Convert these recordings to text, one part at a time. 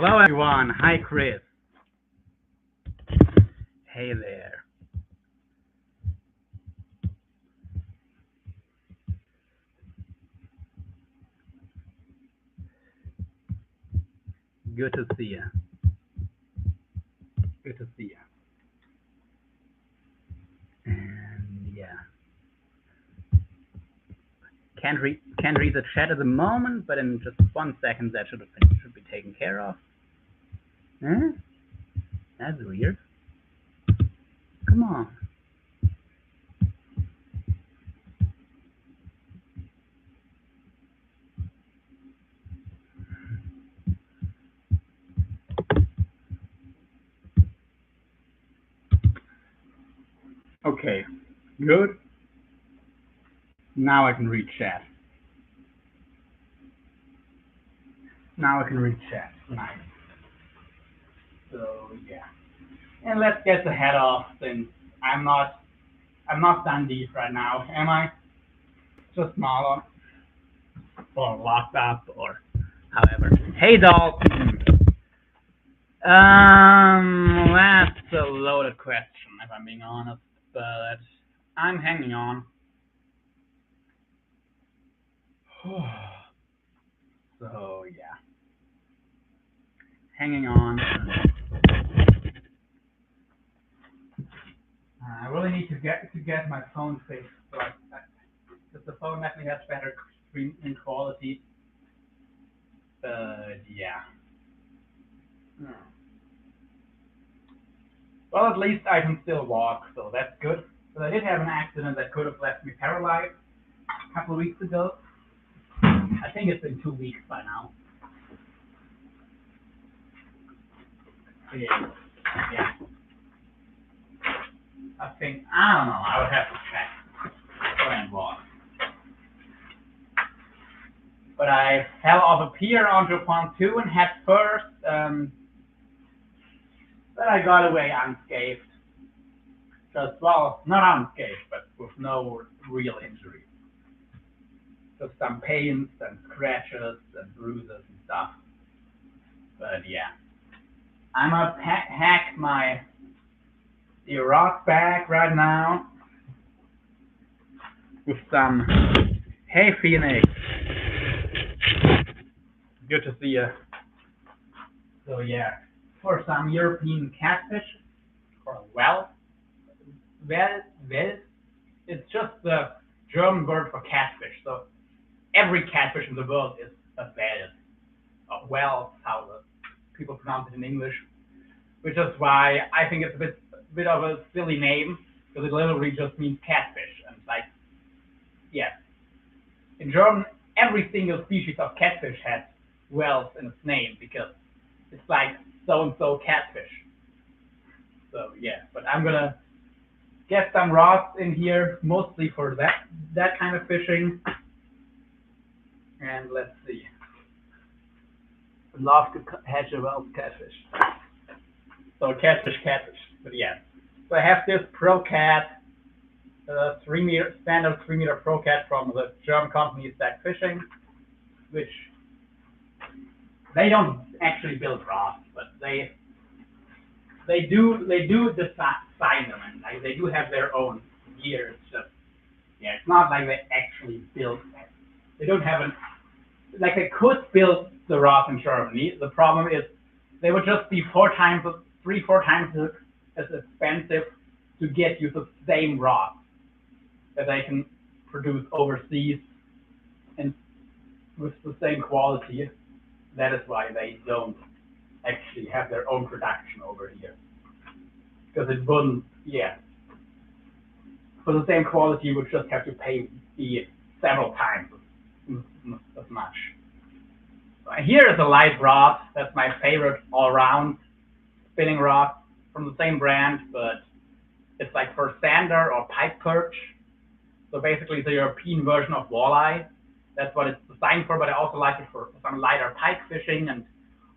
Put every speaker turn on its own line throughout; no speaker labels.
Hello everyone. Hi Chris. Hey there. Good to see you. Good to see you. And yeah, can't read the chat at the moment, but in just 1 second that should be taken care of. Huh? That's weird. Come on. Okay. Good. Now I can read chat. Now I can read chat. Nice. So yeah. And let's get the head off since I'm not done deep right now, am I? Just smaller or locked up or however. Hey doll. That's a loaded question if I'm being honest, but I'm hanging on. So yeah. Hanging on. I really need to get my phone fixed, but because the phone definitely has better screen quality. But yeah. Hmm. Well, at least I can still walk, so that's good. But I did have an accident that could have left me paralyzed a couple of weeks ago. I think it's been 2 weeks by now. Yeah. Yeah. I don't know. I would have to check. Go and walk. But I fell off a pier onto a pontoon head first. But I got away unscathed. Just, well, not unscathed, but with no real injury. Just some pains and scratches and bruises and stuff. But yeah. I'm gonna hack my rock bag right now with some. Hey Phoenix. Good to see you. So yeah, for some European catfish or Wels. Wels. It's just the German word for catfish. So every catfish in the world is a Wels. Or Wels, how the people pronounce it in English. Which is why I think it's a bit of a silly name because it literally just means catfish. And like, yeah, in German, every single species of catfish has Wels in its name because it's like so and so catfish. So yeah, but I'm gonna get some rods in here mostly for that kind of fishing. And let's see. I'd love to catch a Wels catfish. So catfish, but yeah. So I have this Pro Cat, 3 meter standard 3 meter Pro Cat from the German company Stack Fishing, which they don't actually build rods, but they do design them and like they do have their own gear. It's just yeah, it's not like they actually build. They don't have an like they could build the rods in Germany. The problem is they would just be 4 times as expensive to get you the same rod that they can produce overseas and with the same quality. That is why they don't actually have their own production over here. Because it wouldn't, yeah. For the same quality, you would just have to pay several times as much. So here is a light rod. That's my favorite all-round spinning rod from the same brand, but it's like for sander or pike perch. So basically the European version of walleye. That's what it's designed for, but I also like it for some lighter pike fishing and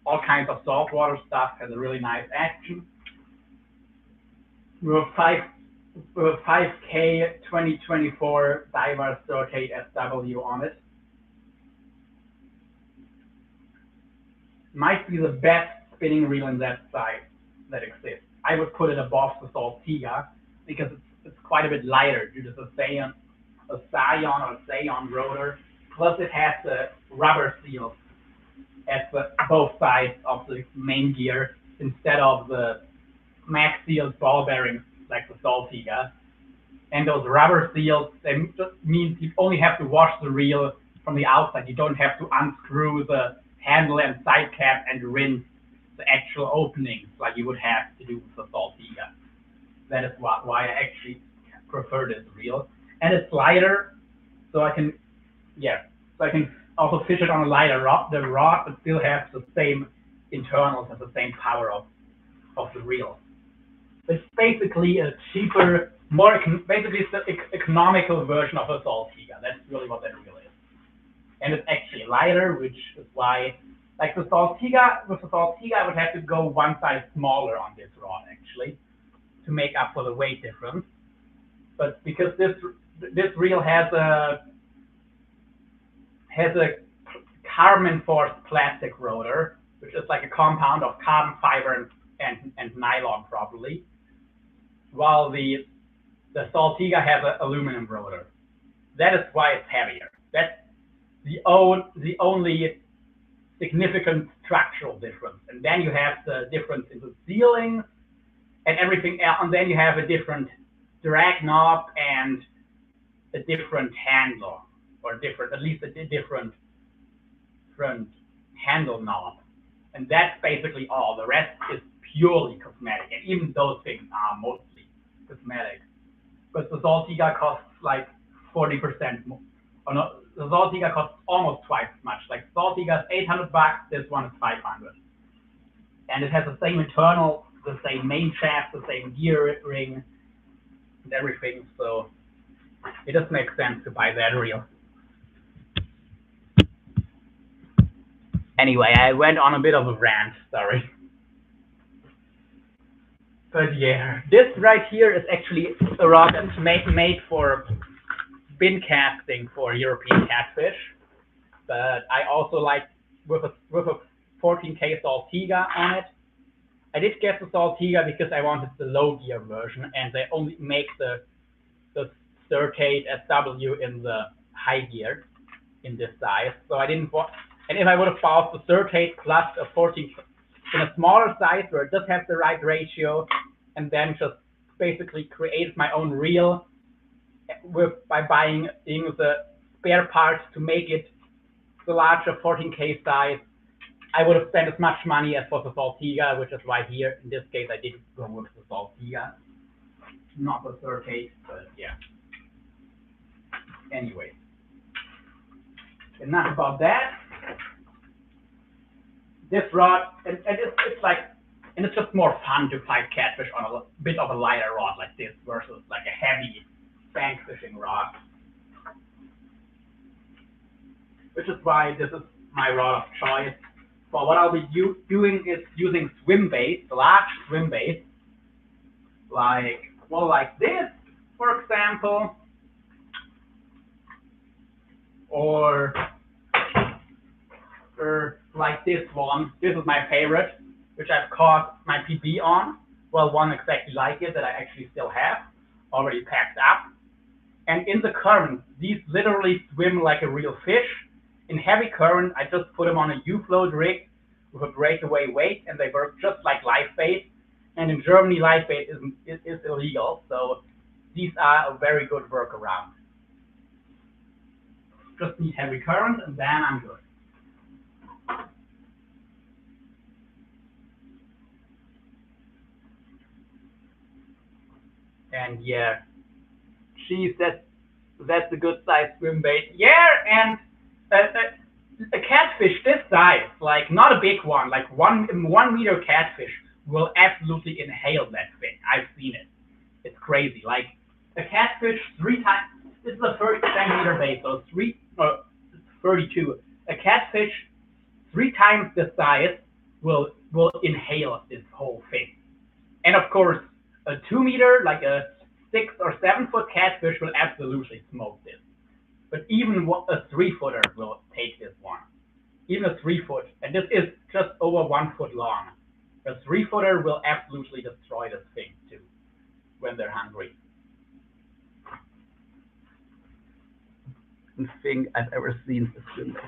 all kinds of saltwater stuff. Has a really nice action. With 5K 2024 Divers 38 SW on it. might be the best spinning reel in that size that exists. I would put it above the Saltiga because it's quite a bit lighter due to the Scion or Scion rotor. Plus it has the rubber seals at both sides of the main gear instead of the max sealed ball bearings like the Saltiga. And those rubber seals, they just means you only have to wash the reel from the outside. You don't have to unscrew the handle and side cap and rinse the actual openings like you would have to do with the Saltiga. That is why I actually prefer this reel. And it's lighter, so I can also fish it on a lighter rod, but still have the same internals and the same power of the reel. It's basically a cheaper, basically it's the economical version of a Saltiga. That's really what that reel is. And it's actually lighter, which is why, like with the Saltiga, I would have to go one size smaller on this rod actually to make up for the weight difference. But because this reel has a carbon-enforced plastic rotor, which is like a compound of carbon fiber and nylon probably, while the Saltiga has an aluminum rotor. That is why it's heavier. That's the only significant structural difference. And then you have the difference in the sealing and everything else, and then you have a different drag knob and a different handle, or at least a different handle knob. And that's basically all. The rest is purely cosmetic, and even those things are mostly cosmetic. But the Saltiga costs like 40% more. Or no, the Saltiga costs almost twice as much. Like Saltiga is $800, this one is $500. And it has the same internal, the same main shaft, the same gear ring, and everything. So it does make sense to buy that reel. Anyway, I went on a bit of a rant, sorry. But yeah, this right here is actually a rod that's made for bin casting for European catfish. But I also like with a 14K Saltiga on it. I did get the Saltiga because I wanted the low gear version, and they only make the Surcade SW in the high gear in this size. So I didn't want, and if I would have bought the Surcade plus a 14 in a smaller size where it does have the right ratio, and then just basically create my own reel by buying the spare parts to make it the larger 14K size, I would have spent as much money as for the Saltiga, which is why here, in this case, I did go with the Saltiga, not the Surcade, but yeah. Anyway, enough about that. This rod, and it's like, and it's just more fun to fight catfish on a bit of a lighter rod like this versus like a heavy bank fishing rod. Which is why this is my rod of choice. But what I'll be doing is using swim bait, large swim bait, like this, for example, or like this one. This is my favorite, which I've caught my PB on. Well, one exactly like it that I actually still have, already packed up. And in the current, these literally swim like a real fish. In heavy current, I just put them on a U-float rig with a breakaway weight, and they work just like live bait. And in Germany, live bait is illegal, so these are a very good workaround. Just need heavy current, and then I'm good. And yeah, geez, that's a good size swim bait. Yeah, and a catfish this size, like not a big one, like 1 meter catfish will absolutely inhale that thing. I've seen it. It's crazy. Like a catfish 3 times. This is a 30 centimeter bait, so 32. A catfish 3 times the size will inhale this whole thing. And of course, a 2 meter, like a 6 or 7 foot catfish will absolutely smoke this. But even a 3 footer will take this one. even a 3-foot, and this is just over 1 foot long. A 3-footer will absolutely destroy this thing too when they're hungry. Thing I've ever seen this window.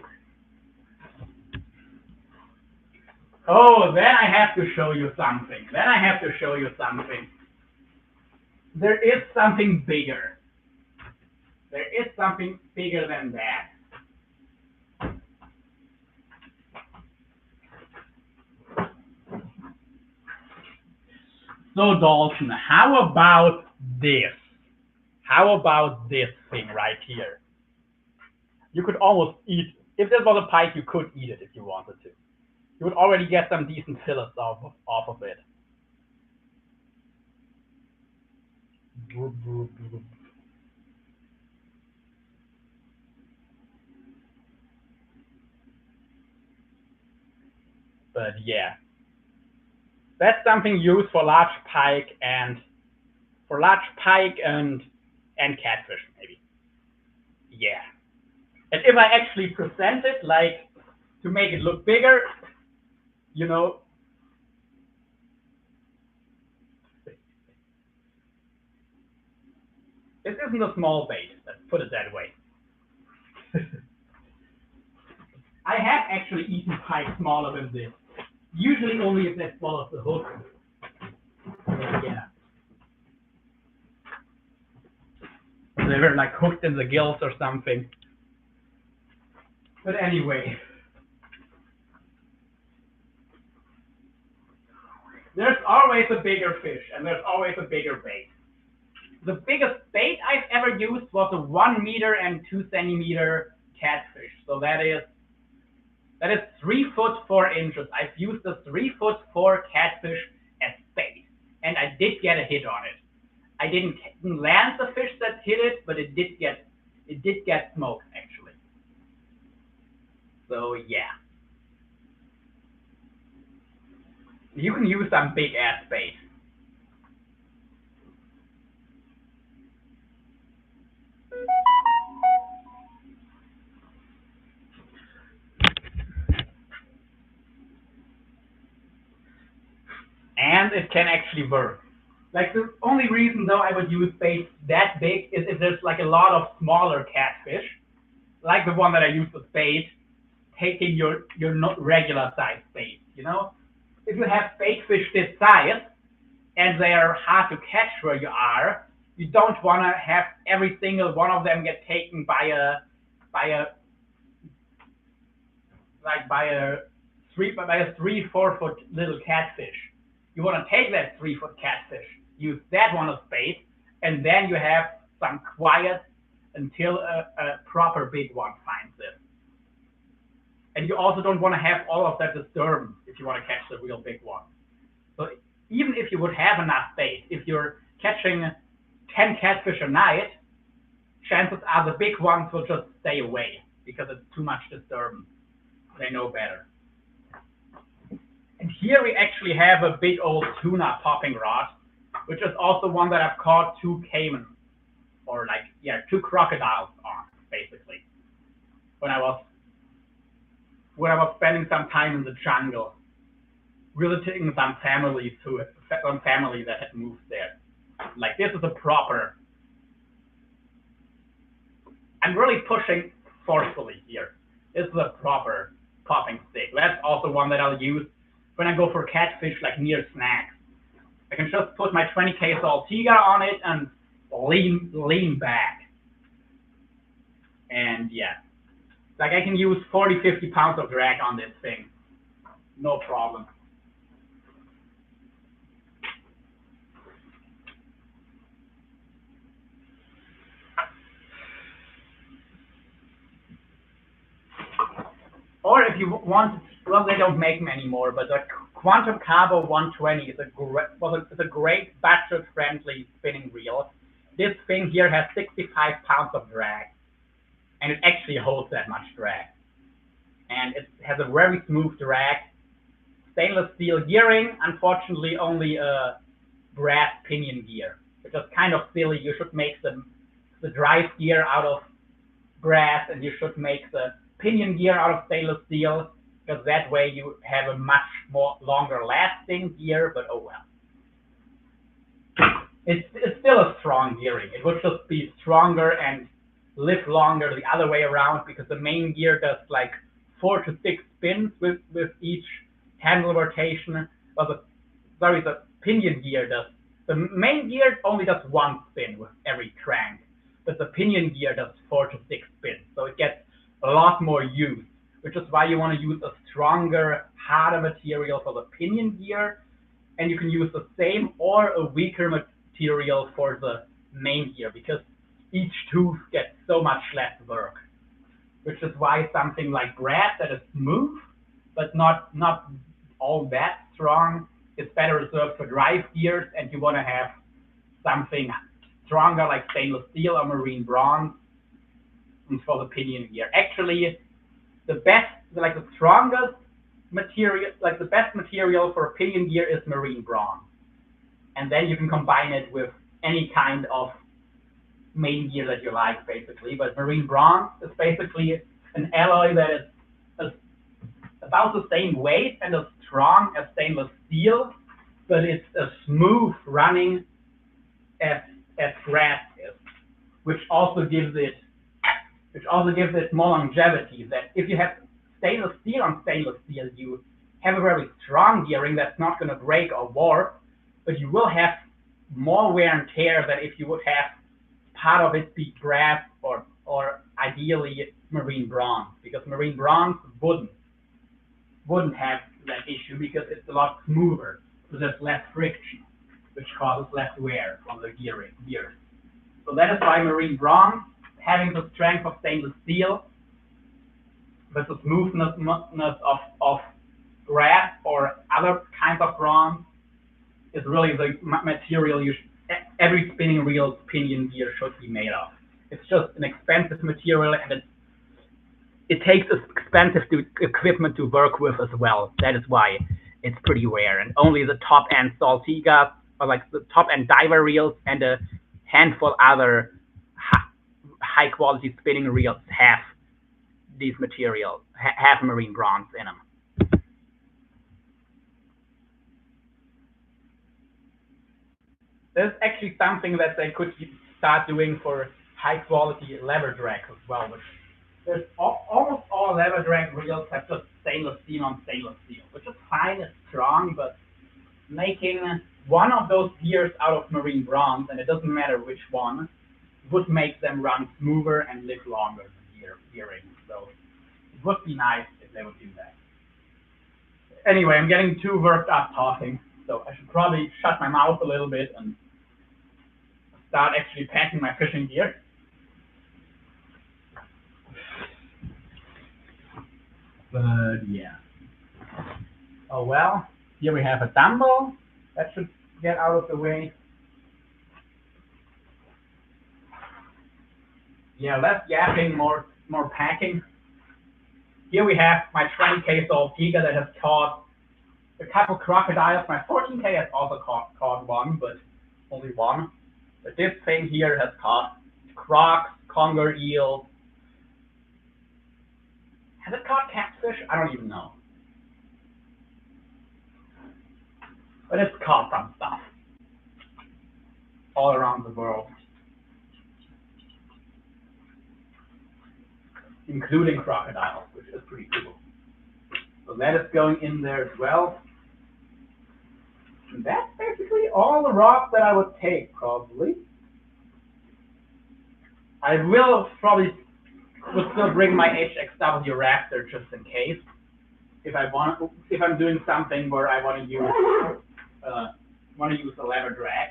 Oh, then I have to show you something. There is something bigger. There is something bigger than that. So Dalton, how about this? How about this thing right here? You could almost eat, if this was a pike, you could eat it if you wanted to. You would already get some decent fillets off of it. But yeah, that's something used for large pike and catfish maybe. Yeah. And if I actually present it like to make it look bigger, you know, this isn't a small bait, let's put it that way. I have actually eaten pike smaller than this. Usually only if they swallow the hook. Yeah. They were like hooked in the gills or something. But anyway. There's always a bigger fish and there's always a bigger bait. The biggest bait I've ever used was a 1 meter and 2 centimeter catfish. So that is 3 foot 4 inches. I've used a 3 foot 4 catfish as bait, and I did get a hit on it. I didn't land the fish that hit it, but it did get smoked actually. So yeah, you can use some big ass bait. And it can actually work. Like the only reason though I would use bait that big is if there's like a lot of smaller catfish, like the one that I used with bait, taking your not regular size bait, you know? If you have bait fish this size and they are hard to catch where you are, you don't want to have every single one of them get taken by a 3-4 foot little catfish. You want to take that 3 foot catfish, use that one as bait, and then you have some quiet until a proper big one finds it. And you also don't want to have all of that disturbance if you want to catch the real big one. So even if you would have enough bait, if you're catching 10 catfish a night, chances are the big ones will just stay away because it's too much disturbance. They know better. And here we actually have a big old tuna popping rod, which is also one that I've caught 2 caimans, or 2 crocodiles on, basically. When I was spending some time in the jungle, visiting some families that had moved there. Like this is a proper. I'm really pushing forcefully here. This is a proper popping stick. That's also one that I'll use when I go for catfish, like near snacks. I can just put my 20K Saltiga on it and lean back. And yeah, like I can use 40-50 pounds of drag on this thing. No problem. Or if you want, well, they don't make them anymore, but the Quantum Carbo 120 is a great budget-friendly spinning reel. This thing here has 65 pounds of drag, and it actually holds that much drag. And it has a very smooth drag. Stainless steel gearing, unfortunately only a brass pinion gear, which is kind of silly. You should make the drive gear out of brass, and you should make the pinion gear out of stainless steel, because that way you have a much more longer lasting gear, but oh well. It's still a strong gearing. It would just be stronger and live longer the other way around, because the main gear does like 4 to 6 spins with each handle rotation. Well, the pinion gear does. The main gear only does 1 spin with every crank, but the pinion gear does 4 to 6 spins, so it gets a lot more use, which is why you want to use a stronger, harder material for the pinion gear, and you can use the same or a weaker material for the main gear, because each tooth gets so much less work, which is why something like brass that is smooth but not all that strong is better reserved for drive gears, and you want to have something stronger like stainless steel or marine bronze for the pinion gear. Actually, the best, like the strongest material, like the best material for a pinion gear is marine bronze, and then you can combine it with any kind of main gear that you like, basically. But marine bronze is basically an alloy that is about the same weight and as strong as stainless steel, but it's as smooth running as brass is, which also gives it more longevity. That if you have stainless steel on stainless steel, you have a very strong gearing that's not going to break or warp, but you will have more wear and tear than if you would have part of it be brass or ideally marine bronze, because marine bronze wouldn't have that issue because it's a lot smoother, so there's less friction, which causes less wear on the gears. So that is why marine bronze, having the strength of stainless steel with the smoothness of brass or other kinds of bronze, is really the material every spinning reel pinion gear should be made of. It's just an expensive material, and it takes expensive equipment to work with as well. That is why it's pretty rare, and only the top-end Saltiga, or like the top-end diver reels, and a handful other high-quality spinning reels have these materials, have marine bronze in them. There's actually something that they could start doing for high-quality lever drags as well, which there's almost all lever drag reels have just stainless steel on stainless steel, which is fine, it's strong, but making one of those gears out of marine bronze, and it doesn't matter which one, would make them run smoother and live longer than gearing. So it would be nice if they would do that. Anyway, I'm getting too worked up talking, so I should probably shut my mouth a little bit and start actually packing my fishing gear. But yeah. Oh well, here we have a dumbbell. That should get out of the way. Yeah, less yapping, more packing. Here we have my 20K Saltiga that has caught a couple crocodiles. My 14K has also caught one, but only one. But this thing here has caught crocs, conger eels. Has it caught catfish? I don't even know. But it's caught some stuff all around the world, including crocodiles, which is pretty cool. So that is going in there as well. And that's basically all the rods that I would take, probably. I will probably would still bring my HXW Raptor just in case, if I'm doing something where I want to use a lever drag.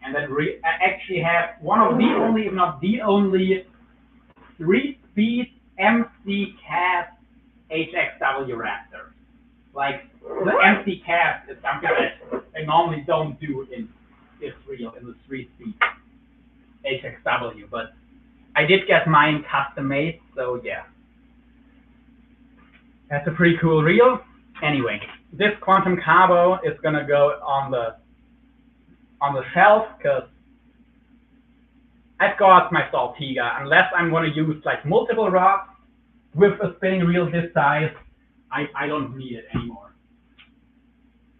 And then I actually have one of the only, if not the only, 3-speed MC cast HXW Raptor. Like, the MC cast is something that I normally don't do in this reel, in the 3-speed HXW, but I did get mine custom made, so yeah. That's a pretty cool reel. Anyway, this Quantum Carbo is gonna go on the shelf, because I've got my Saltiga. Unless I'm going to use like multiple rods with a spinning reel this size, I don't need it anymore.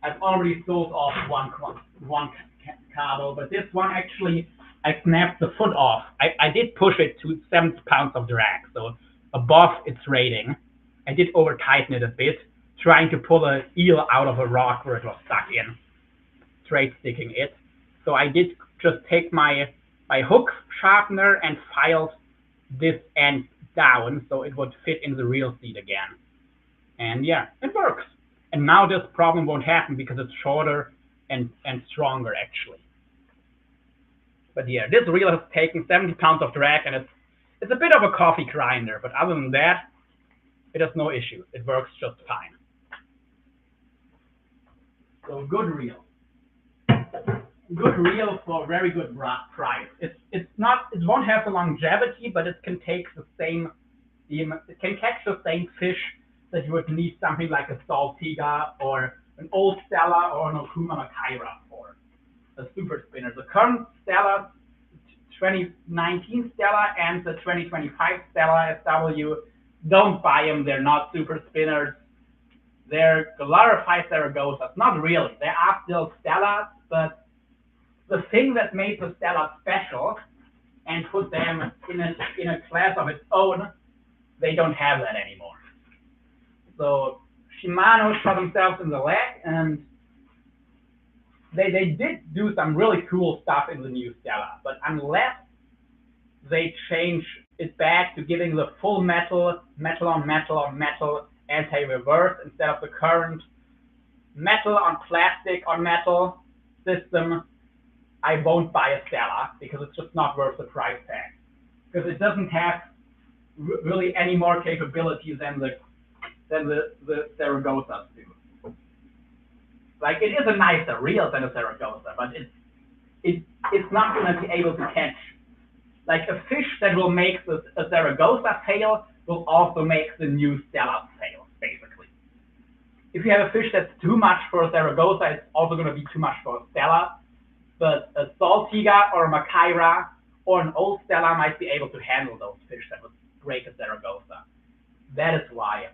I've already sold off one cable, but this one actually I snapped the foot off. I did push it to 70 pounds of drag, so above its rating. I did over tighten it a bit, trying to pull an eel out of a rock where it was stuck in, straight sticking it. So I did just take my hook sharpener and filed this end down so it would fit in the reel seat again. And yeah, it works. And now this problem won't happen because it's shorter and stronger actually. But yeah, this reel has taken 70 pounds of drag and it's a bit of a coffee grinder, but other than that, it has no issue. It works just fine. So good reel. Good reel for very good price. It won't have the longevity, but it can take the same, it can catch the same fish that you would need something like a Saltiga or an old Stella or an Okuma Makaira for a super spinner. The current Stella, 2019 Stella and the 2025 Stella SW, don't buy them. They're not super spinners. They're glorified Zaragozas. Not really. They are still Stellas, but the thing that made the Stella special and put them in a class of its own, they don't have that anymore. So Shimano shot themselves in the leg, and they did do some really cool stuff in the new Stella, but unless they change it back to giving the full metal on metal anti-reverse instead of the current metal on plastic on metal system, I won't buy a Stella because it's just not worth the price tag. Because it doesn't have really any more capability than the Zaragozas do. Like, it is a nicer reel than a Zaragoza, but it's not going to be able to catch. Like, a fish that will make a Zaragoza fail will also make the new Stella fail, basically. If you have a fish that's too much for a Zaragoza, it's also going to be too much for a Stella. But a Saltiga or a Makaira or an old Stella might be able to handle those fish that would break a Zaragoza. That is why.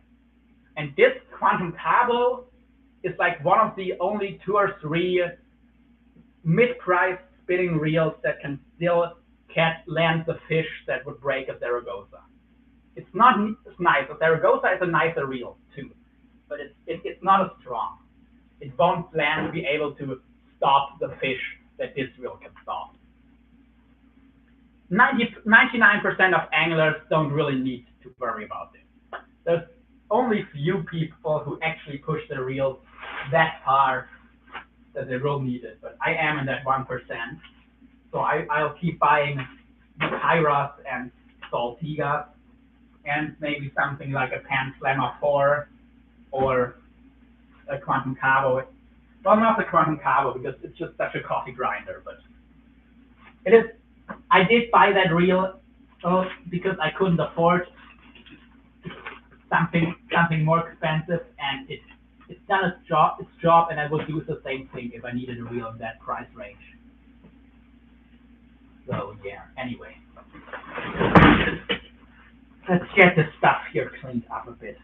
And this Quantum Cabo is like one of the only 2 or 3 mid-priced spinning reels that can still land the fish that would break a Zaragoza. It's not as nice. A Zaragoza is a nicer reel too, but it's not as strong. It won't be able to stop the fish that this reel can stop. 99% of anglers don't really need to worry about it. There's only few people who actually push their reels that far that they will need it, but I am in that 1%. So I'll keep buying Makairas and Saltigas and maybe something like a Pan Slammer 4 or a Quantum Cabo. Well, not the Quantum Cabo because it's just such a coffee grinder, but it is. I did buy that reel because I couldn't afford something more expensive, and it's done its job, and I would use the same thing if I needed a reel in that price range. So yeah, anyway. Let's get this stuff here cleaned up a bit.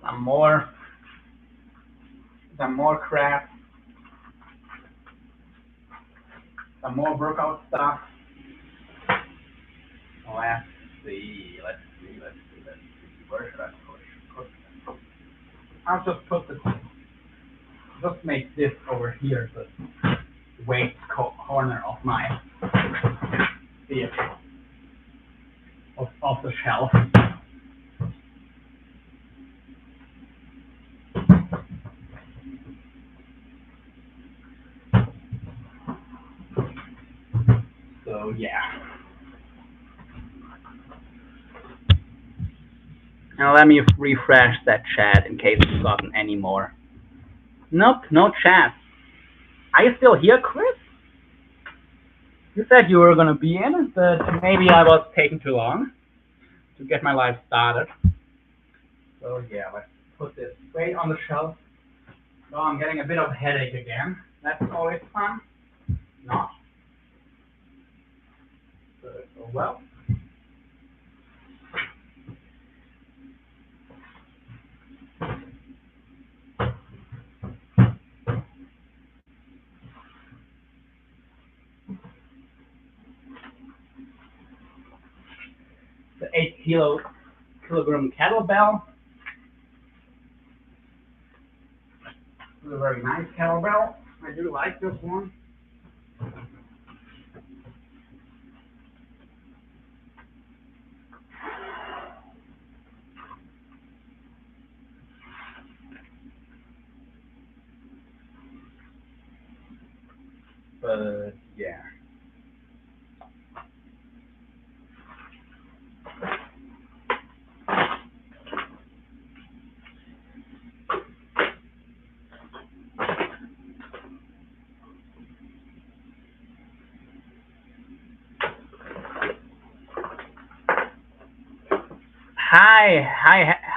Some more crap. Some more workout stuff. Let's see. Where should I put it? I'll just put this. Just make this over here the weight corner of my vehicle, of the shelf. So yeah. Now let me refresh that chat in case we've gotten any more. Nope, no chat. Are you still here, Chris? You said you were going to be in, but maybe I was taking too long to get my life started. So yeah, let's put this straight on the shelf. So I'm getting a bit of headache again. That's always fun. Not. But, oh well. The 8 kilogram kettlebell. It's a very nice kettlebell. I do like this one. But yeah.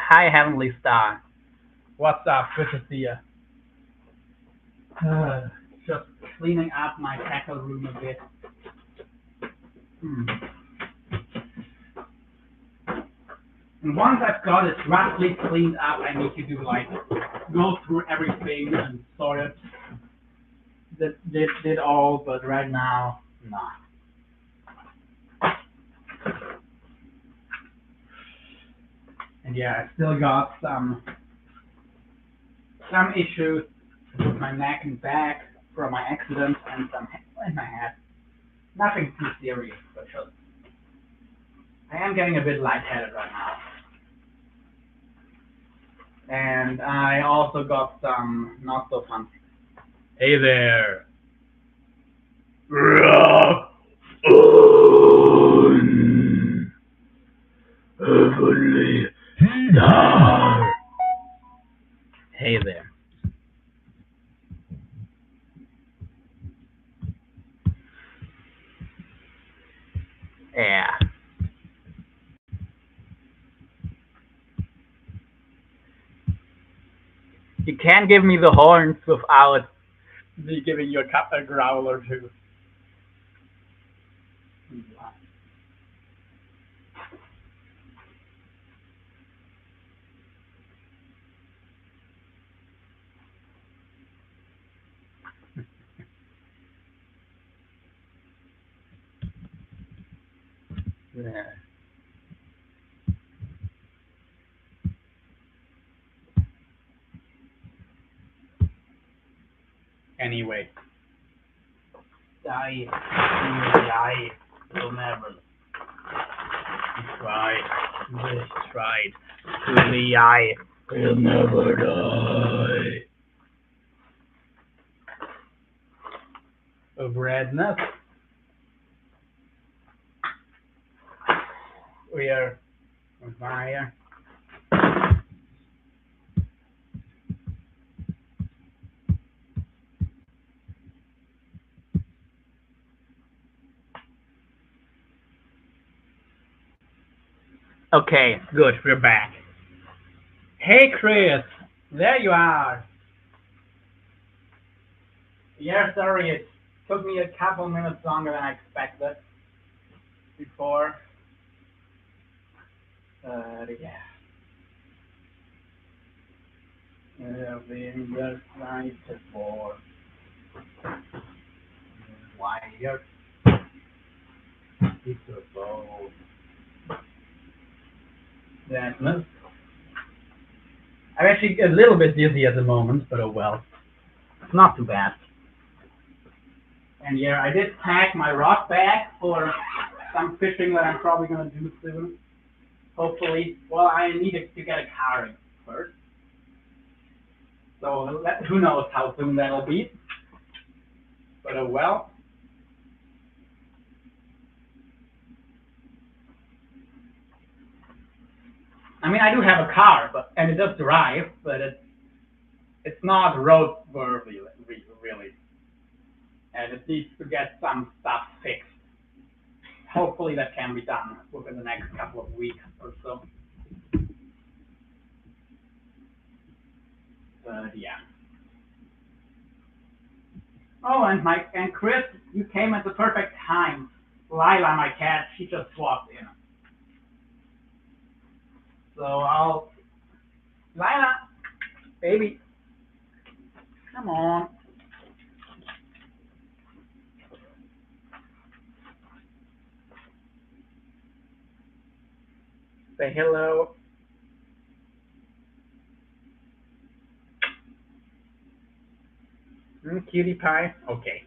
Hi, Heavenly Star. What's up? Good to see you. Just cleaning up my tackle room a bit. And once I've got it roughly cleaned up, I need to do like go through everything and sort it. Did all, but right now, not. And yeah, I still got some issues with my neck and back from my accident and some in my head. Nothing too serious, but just I am getting a bit lightheaded right now. And I also got some not so fun. Hey there. Heavenly Star. Hey there. Yeah. You can't give me the horns without me giving you a growl or two. Yeah. Anyway. Die. Will never. Tried. To the eye. Will never die. Of redness. We are on fire. Okay, good, we're back. Hey Chris, there you are. Yeah, sorry, it took me a couple minutes longer than I expected before. Yeah. Being just right before. Why you're beautiful. That I'm actually a little bit dizzy at the moment, but oh well. It's not too bad. And yeah, I did pack my rod bag for some fishing that I'm probably going to do soon. Hopefully. Well, I need to get a car in first. So who knows how soon that'll be. But oh well. I mean, I do have a car, and it does drive, but it's not roadworthy, really. And it needs to get some stuff fixed. Hopefully that can be done within the next couple of weeks or so. But yeah. Oh, and Chris, you came at the perfect time. Lila, my cat, she just swapped in. So Lila, baby, come on. Say hello. Cutie pie. Okay.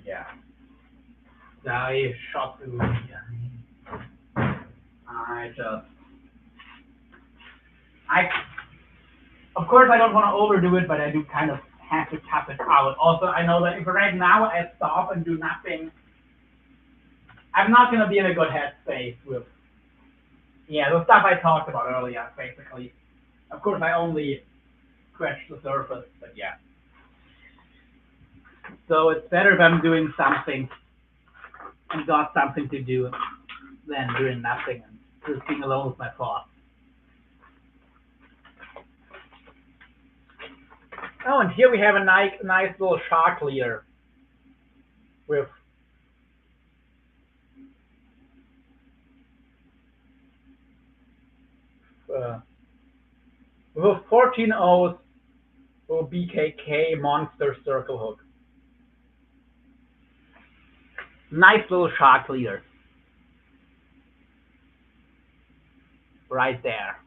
Yeah. I shot the movie. I, of course, I don't want to overdo it, but I do kind of have to tap it out. Also, I know that if right now I stop and do nothing, I'm not going to be in a good headspace with, yeah, the stuff I talked about earlier, basically. Of course, I only scratched the surface, but yeah. So it's better if I'm doing something and got something to do than doing nothing and just being alone with my thoughts. Oh, and here we have a nice little shark leader with uh, with a 14 O's or BKK monster circle hook. Nice little shark leader. Right there.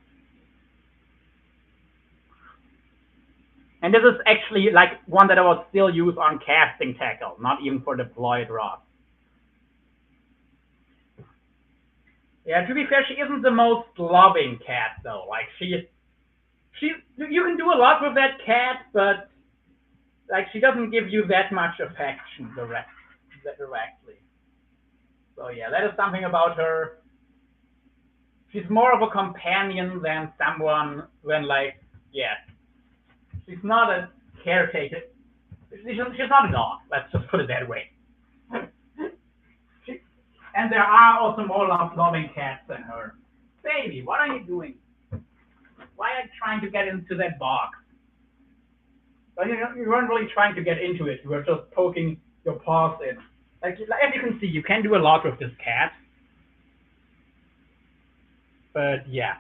And this is actually like one that I would still use on casting tackle, not even for deployed rod. Yeah, to be fair, she isn't the most loving cat though. Like you can do a lot with that cat, but like she doesn't give you that much affection directly. So yeah, that is something about her. She's more of a companion than someone like, yeah. She's not a caretaker. She's not a dog. Let's just put it that way. And there are also more loving cats than her. Baby, what are you doing? Why are you trying to get into that box? Well, you weren't really trying to get into it. You were just poking your paws in. Like as you can see, you can do a lot with this cat. But yeah.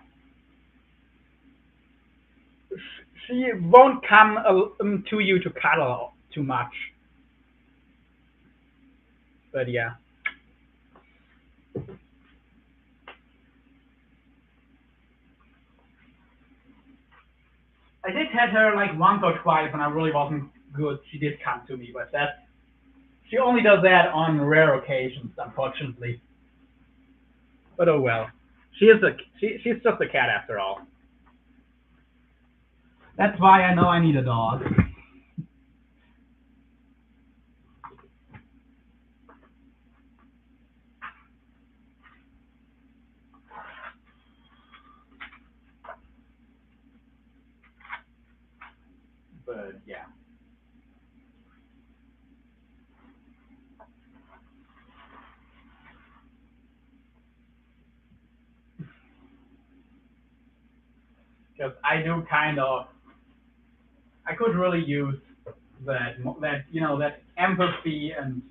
She won't come to you to cuddle too much. But yeah. I did have her like once or twice when I really wasn't good. She did come to me, but she only does that on rare occasions, unfortunately. But oh well. She's just a cat after all. That's why I know I need a dog. But yeah. Because I do I could really use that empathy and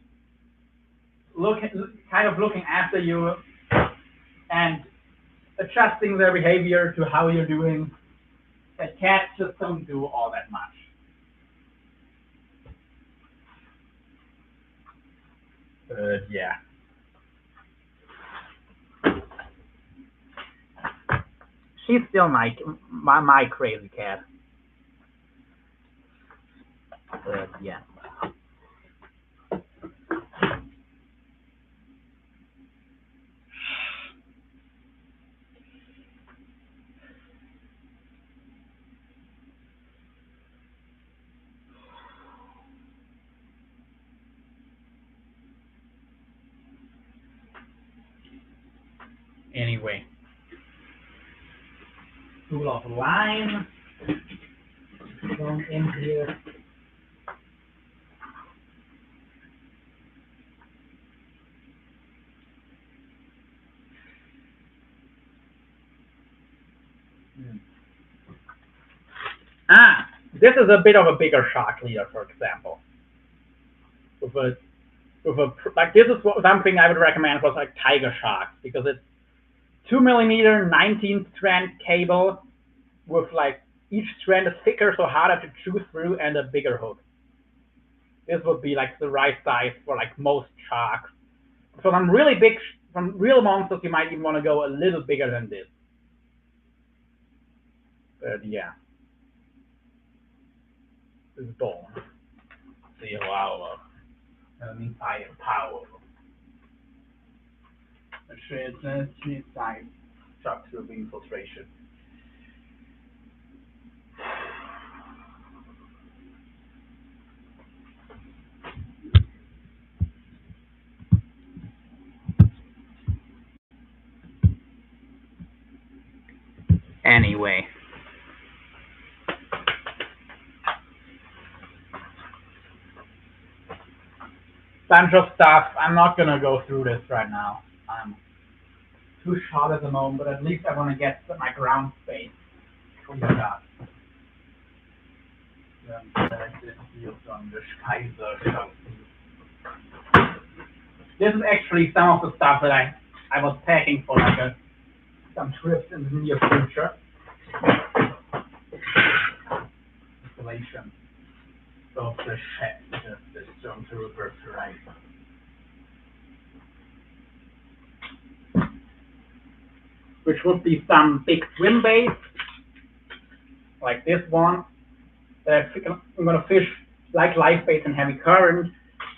kind of looking after you and adjusting their behavior to how you're doing. That cats just don't do all that much. But yeah. She's still my crazy cat. But yeah. Anyway. Tool of line going in here. Mm. This is a bit of a bigger shark leader, for example. Like this is something I would recommend for like tiger sharks because it's 2 millimeter 19 strand cable with like each strand is thicker, so harder to chew through, and a bigger hook. This would be like the right size for like most sharks. For some really big, some real monsters, you might even want to go a little bigger than this. But yeah, this is Dawn. See, wow, that means firepower. It's size, truck through infiltration. Anyway. Bunch of stuff. I'm not gonna go through this right now. I'm too short at the moment, but at least I want to get my ground space cleared up. This is actually some of the stuff that I was packing for like some trips in the near future. Installation of the shed, the stormtrooper right. Which would be some big swim baits, like this one, that I'm gonna fish like live baits and heavy current,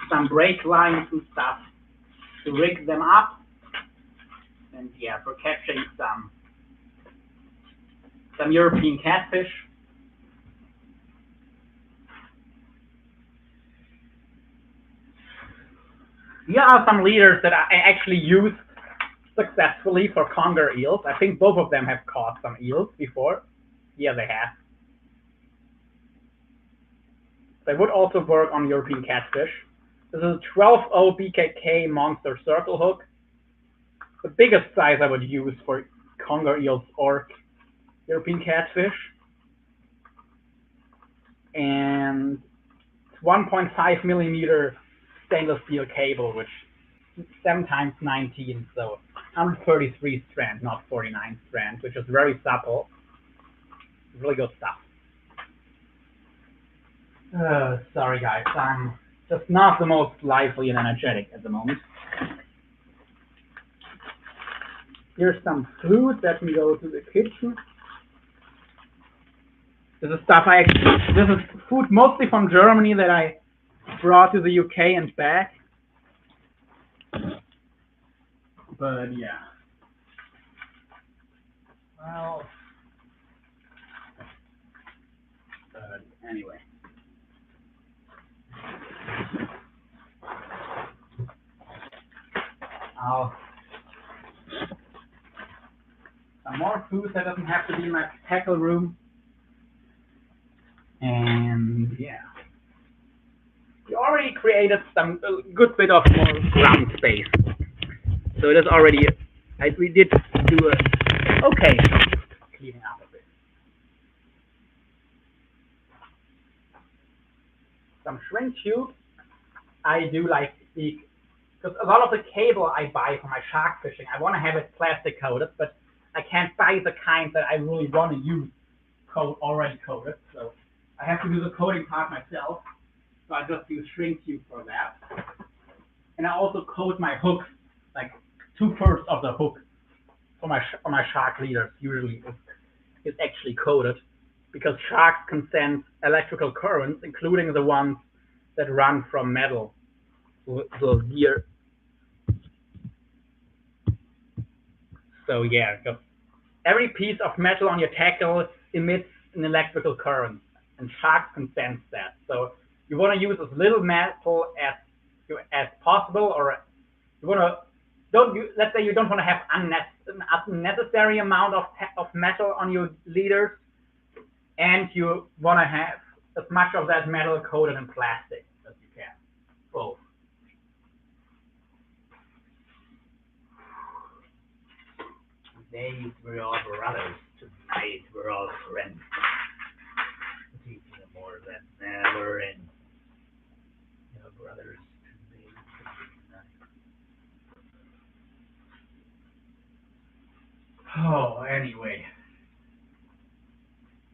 some brake lines and stuff to rig them up, and yeah, for catching some European catfish. Here are some leaders that I actually use successfully for conger eels. I think both of them have caught some eels before. Yeah, they have. They would also work on European catfish. This is a 12-0 BKK monster circle hook. The biggest size I would use for conger eels or European catfish. And it's 1.5 millimeter stainless steel cable, which 7 times 19, so 133 strand, not 49 strand, which is very supple. Really good stuff. Sorry guys, I'm just not the most lively and energetic at the moment. Here's some food. Let me go to the kitchen. This is this is food mostly from Germany that I brought to the UK and back. But yeah. Well, but anyway. Some more food that doesn't have to be in my tackle room. And yeah. We already created some good bit of more ground space. So it is already, we did do a okay cleaning up a bit. Some shrink tubes. I do like because a lot of the cable I buy for my shark fishing, I want to have it plastic coated, but I can't buy the kind that I really want to use already coated. So I have to do the coating part myself. So I just use shrink tube for that. And I also coat my hooks, like 2/3 of the hook for my shark leaders usually is actually coated, because sharks can sense electrical currents, including the ones that run from metal. So here. So yeah, because every piece of metal on your tackle emits an electrical current, and sharks can sense that. So you want to use as little metal as possible, or you want to let's say you don't want to have an unnecessary amount of metal on your leaders, and you want to have as much of that metal coated in plastic as you can. Both. They were all brothers. Tonight friend. Teaching more that never ends. Your brothers today. Oh, anyway.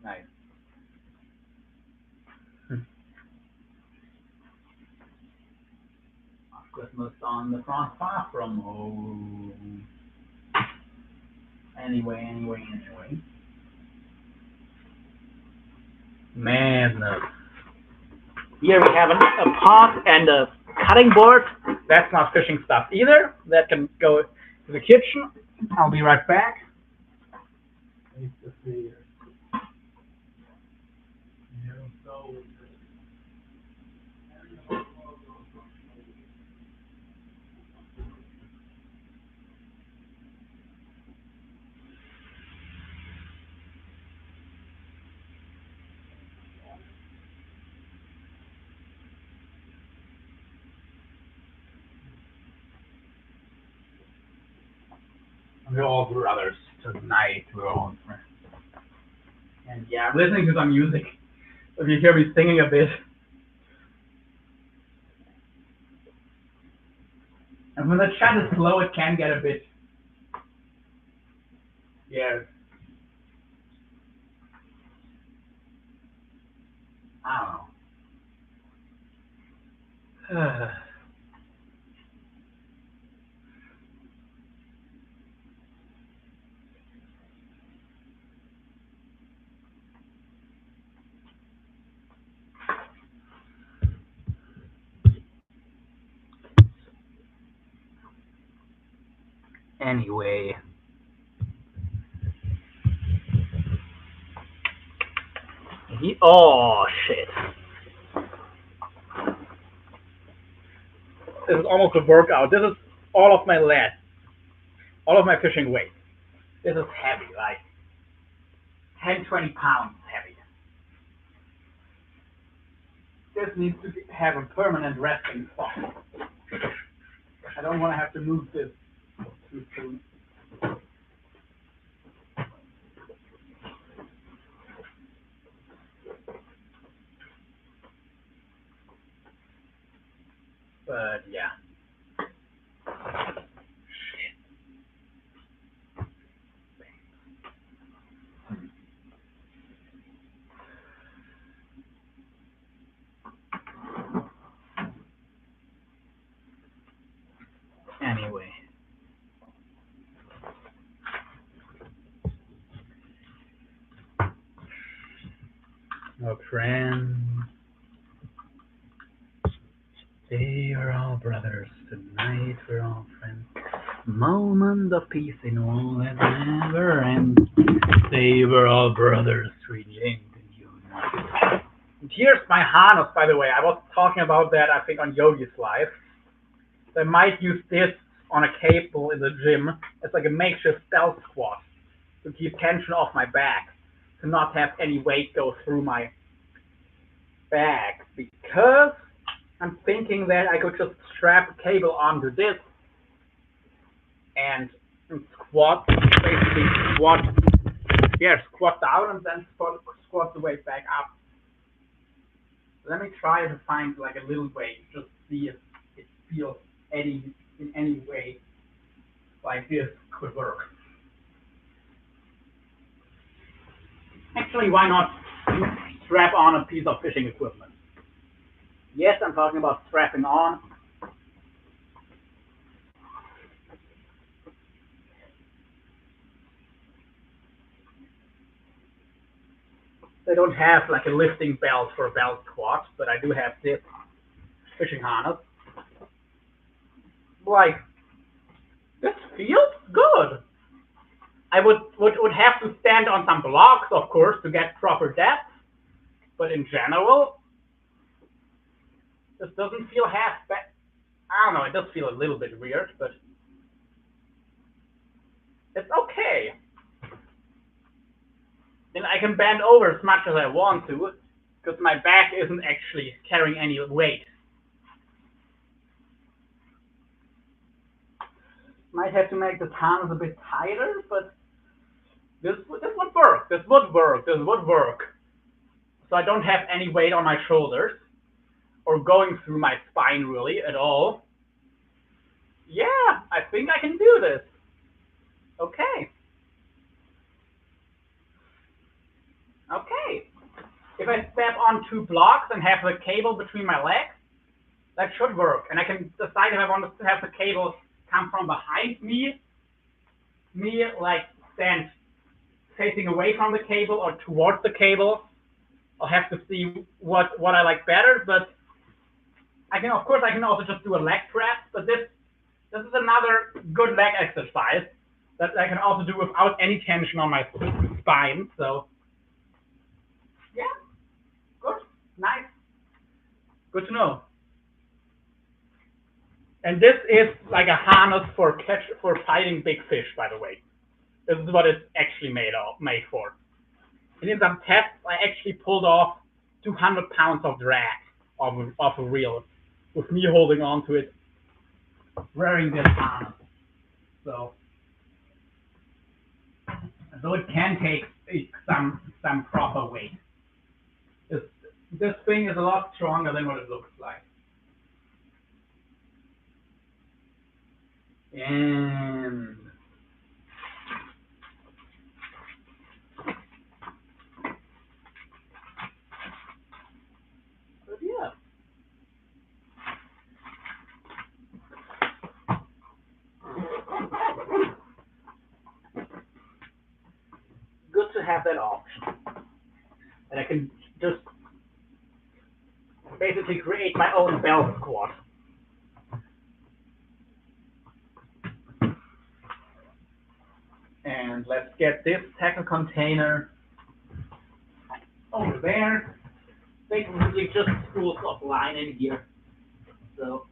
Nice. Christmas on the front, far from home. Anyway. Madness. Here we have a pot and a cutting board. That's not fishing stuff either. That can go to the kitchen. I'll be right back. We're all brothers tonight. We're all friends. And yeah, I'm listening to some music. If you hear me singing a bit. And when the chat is slow, it can get a bit. Yeah. I don't know. Anyway. Oh, shit. This is almost a workout. This is all of my lead. All of my fishing weight. This is heavy, like 10, 20 pounds heavy. This needs to have a permanent resting spot. I don't want to have to move this too soon. But yeah. Anyway. Oh, friends. They are all brothers. Tonight we're all friends. Moment of peace in all that never ends. They were all brothers, redeemed in union. And here's my harness, by the way. I was talking about that, I think, on Yogi's live. So I might use this on a cable in the gym as like a makeshift belt squat to keep tension off my back, to not have any weight go through my back, because I'm thinking that I could just strap a cable onto this and squat, basically squat down and then squat the weight back up. Let me try to find like a little way, just see if it feels in any way like this could work. Actually, why not strap on a piece of fishing equipment? Yes, I'm talking about strapping on. I don't have like a lifting belt for a belt squat, but I do have this fishing harness. Like, this feels good. I would have to stand on some blocks, of course, to get proper depth, but in general, this doesn't feel half bad. I don't know, it does feel a little bit weird, but it's okay. And I can bend over as much as I want to, because my back isn't actually carrying any weight. Might have to make the harness a bit tighter, but This would work. This would work. This would work. So I don't have any weight on my shoulders or going through my spine really at all. Yeah, I think I can do this. Okay. Okay. If I step on 2 blocks and have the cable between my legs, that should work. And I can decide if I want to have the cable come from behind me like stand facing away from the cable or towards the cable. I'll have to see what I like better, but I can also just do a leg press, but this is another good leg exercise that I can also do without any tension on my spine. So yeah, good, nice, good to know. And this is like a harness for fighting big fish, by the way. This is what it's actually made for. And in some tests, I actually pulled off 200 pounds of drag off a reel with me holding on to it, wearing this harness. So it can take some proper weight. This thing is a lot stronger than what it looks like. And but yeah. Good to have that option. And I can just basically create my own bell squat. And let's get this tackle container over there. Basically just spools of line in here. So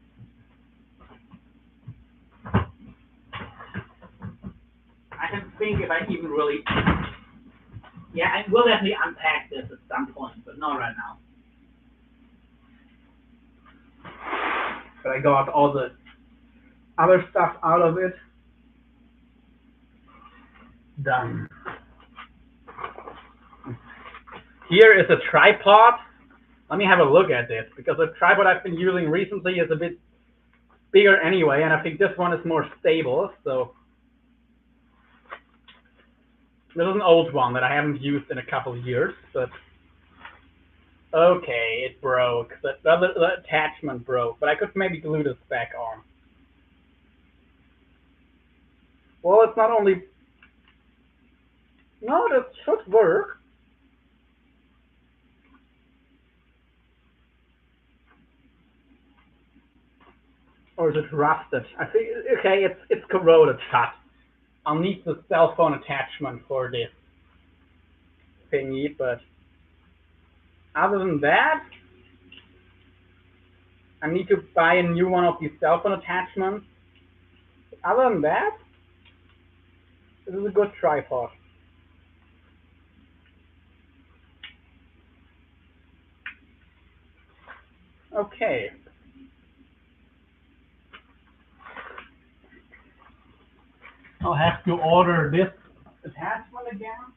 I can think if I even really, yeah, I will definitely unpack this at some point, but not right now. But I got all the other stuff out of it. Done. Here is a tripod. Let me have a look at this, because the tripod I've been using recently is a bit bigger anyway, and I think this one is more stable. So this is an old one that I haven't used in a couple of years, but okay, it broke. The attachment broke, but I could maybe glue this back on. Well, it's not only... No, this should work. Or is it rusted? I think, okay, it's corroded shut. I'll need the cell phone attachment for this thingy, but other than that, I need to buy a new one of these cell phone attachments. Other than that, this is a good tripod. Okay. I'll have to order this attachment again.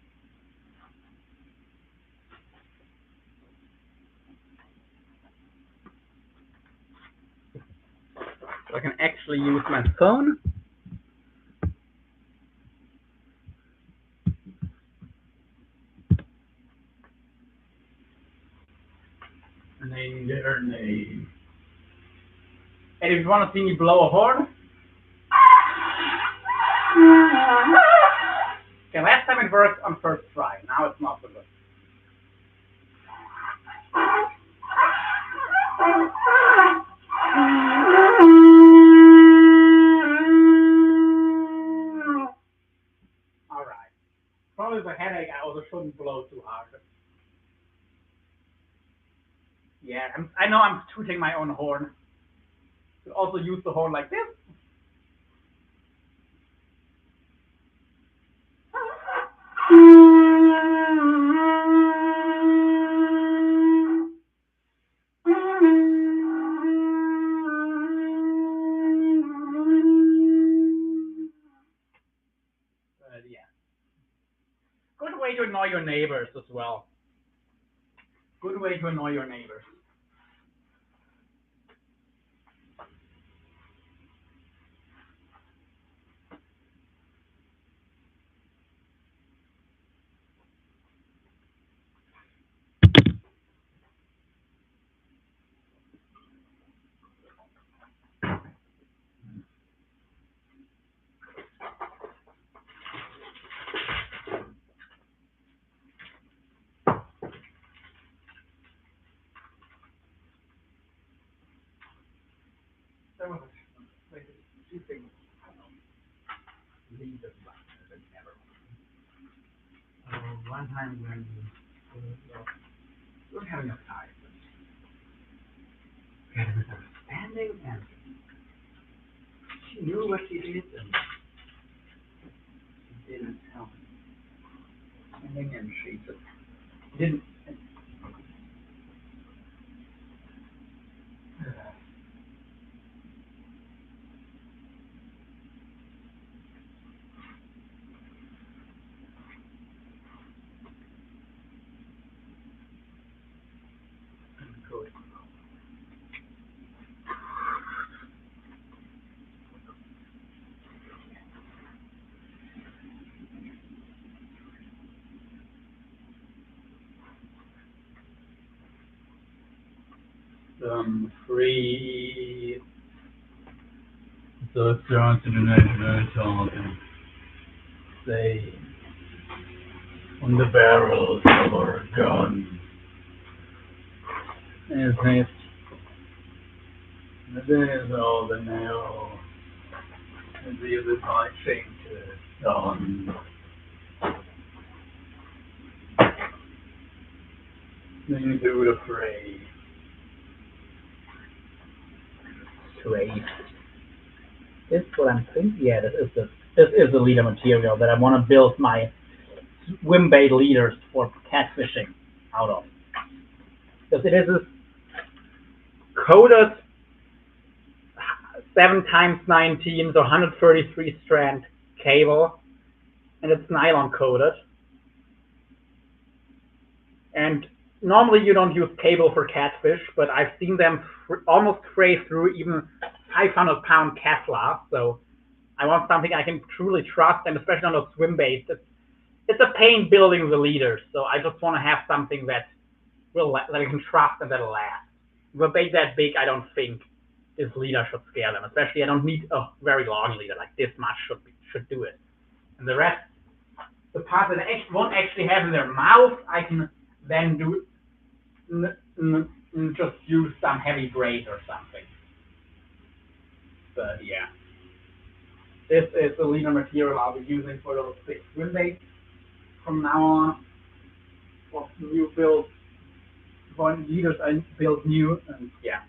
So I can actually use my phone. Name their name. And if you want to see me blow a horn, okay, last time it worked on first try. Now it's not so good. All right. Probably with a headache, I also shouldn't blow too hard. Yeah, I know I'm tooting my own horn. Could also use the horn like this. Yeah. neighbors as well. Good way to annoy your neighbors. There was two things. Lead one time when we were having a fight, we had a misunderstanding, and she knew what she did, and she didn't tell me. And she just didn't. Good. Free the thrown to the national and say on the barrels of our guns. And it is all the nail and the other side changes on. Then you do the fray. Straight. This is what I'm thinking. Yeah, this is the leader material that I want to build my swim bait leaders for catfishing out of. Because it is this coated 7x19, so 133 strand cable, and it's nylon coated. And normally you don't use cable for catfish, but I've seen them almost fray through even 500-pound Kevlar. So I want something I can truly trust, and especially on those swim baits, it's a pain building the leaders. So I just want to have something that I can trust and that'll last. With a bait that big, I don't think this leader should scare them. Especially, I don't need a very long leader, like this much should do it. And the rest, the part that I won't actually have in their mouth, I can then do just use some heavy braid or something. But yeah, this is the leader material I'll be using for those big swim baits from now on. For new builds, when leaders I build new, and yeah.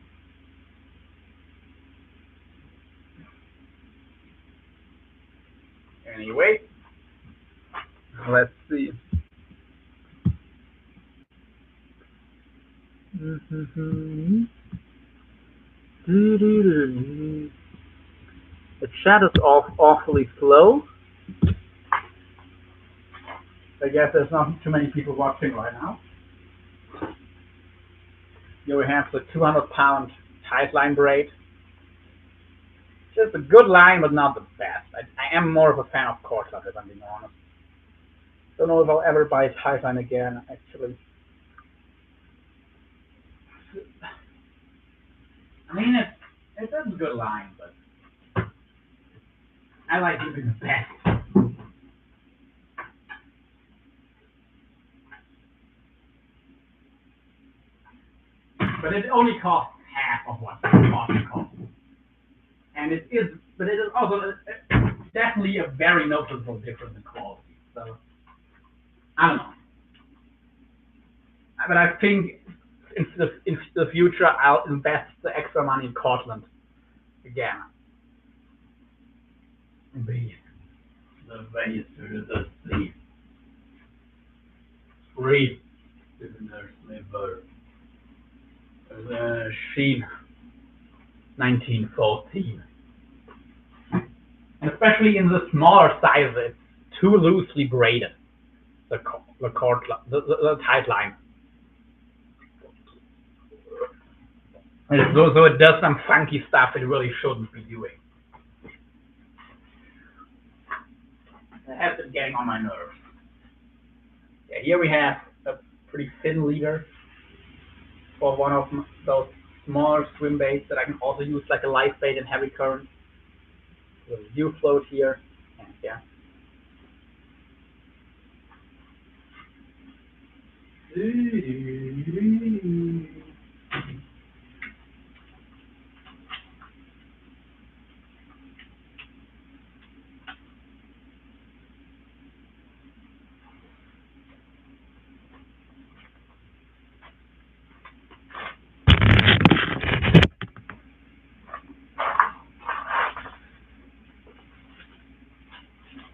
Anyway, let's see. The chat is awfully slow. I guess there's not too many people watching right now. Here we have the 200-pound tight line braid. Just a good line, but not the best. I am more of a fan of cord lock, if I'm being honest. Don't know if I'll ever buy a tight line again, actually. I mean, it's a good line, but I like using the best. But it only costs half of what the costs. And it is also definitely a very noticeable difference in quality. So, I don't know. But I think in the future, I'll invest the extra money in Cortland again. Be the way through the sea. Free to the sliver. The Sheen 1914. And especially in the smaller sizes, it's too loosely braided. The the cord, the tight line. So it does some funky stuff it really shouldn't be doing. It has been getting on my nerves. Yeah, here we have a pretty thin leader for one of those smaller swim baits that I can also use like a light bait in heavy current. There's a U float here, and yeah.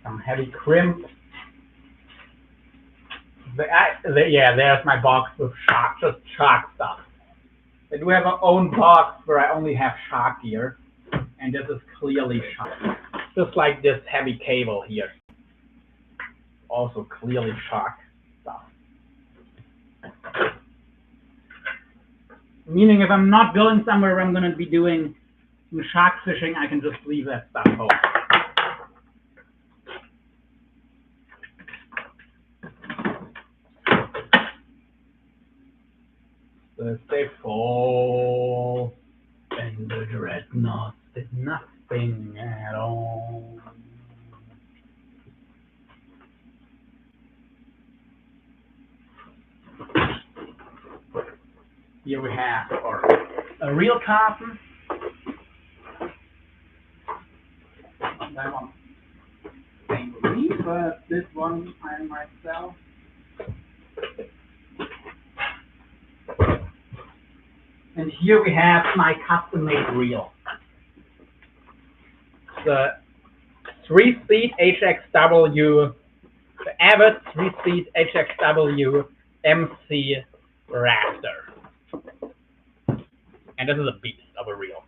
Some heavy crimp. Yeah, there's my box with shark, just shark stuff. I do have my own box where I only have shark gear, and this is clearly shark. Just like this heavy cable here. Also clearly shark stuff. Meaning if I'm not going somewhere where I'm going to be doing some shark fishing, I can just leave that stuff home. So they fall, and the dreadnought did nothing at all. Here we have a real carton. That one ain't me, but this one I myself. And here we have my custom-made reel. The 3-speed HXW, the Avid 3-speed HXW MC Raptor. And this is a beast of a reel.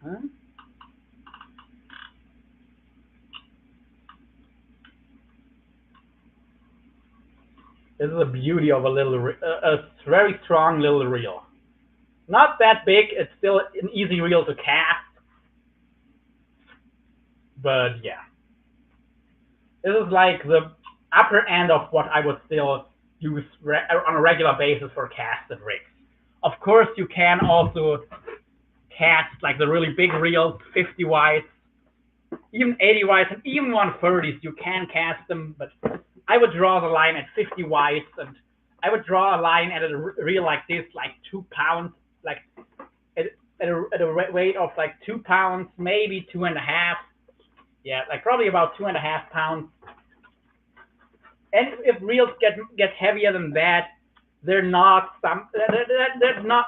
Huh? This is a beauty of a very strong little reel. Not that big, it's still an easy reel to cast. But yeah. This is like the upper end of what I would still use on a regular basis for casted rigs. Of course, you can also cast like the really big reels, 50 wides, even 80 wides, and even 130s. You can cast them, but I would draw the line at 50 wides, and I would draw a line at a reel like this, like 2 pounds, like at a weight of like 2 pounds, maybe 2.5. Yeah, like probably about 2.5 pounds. And if reels get heavier than that, they're not they're not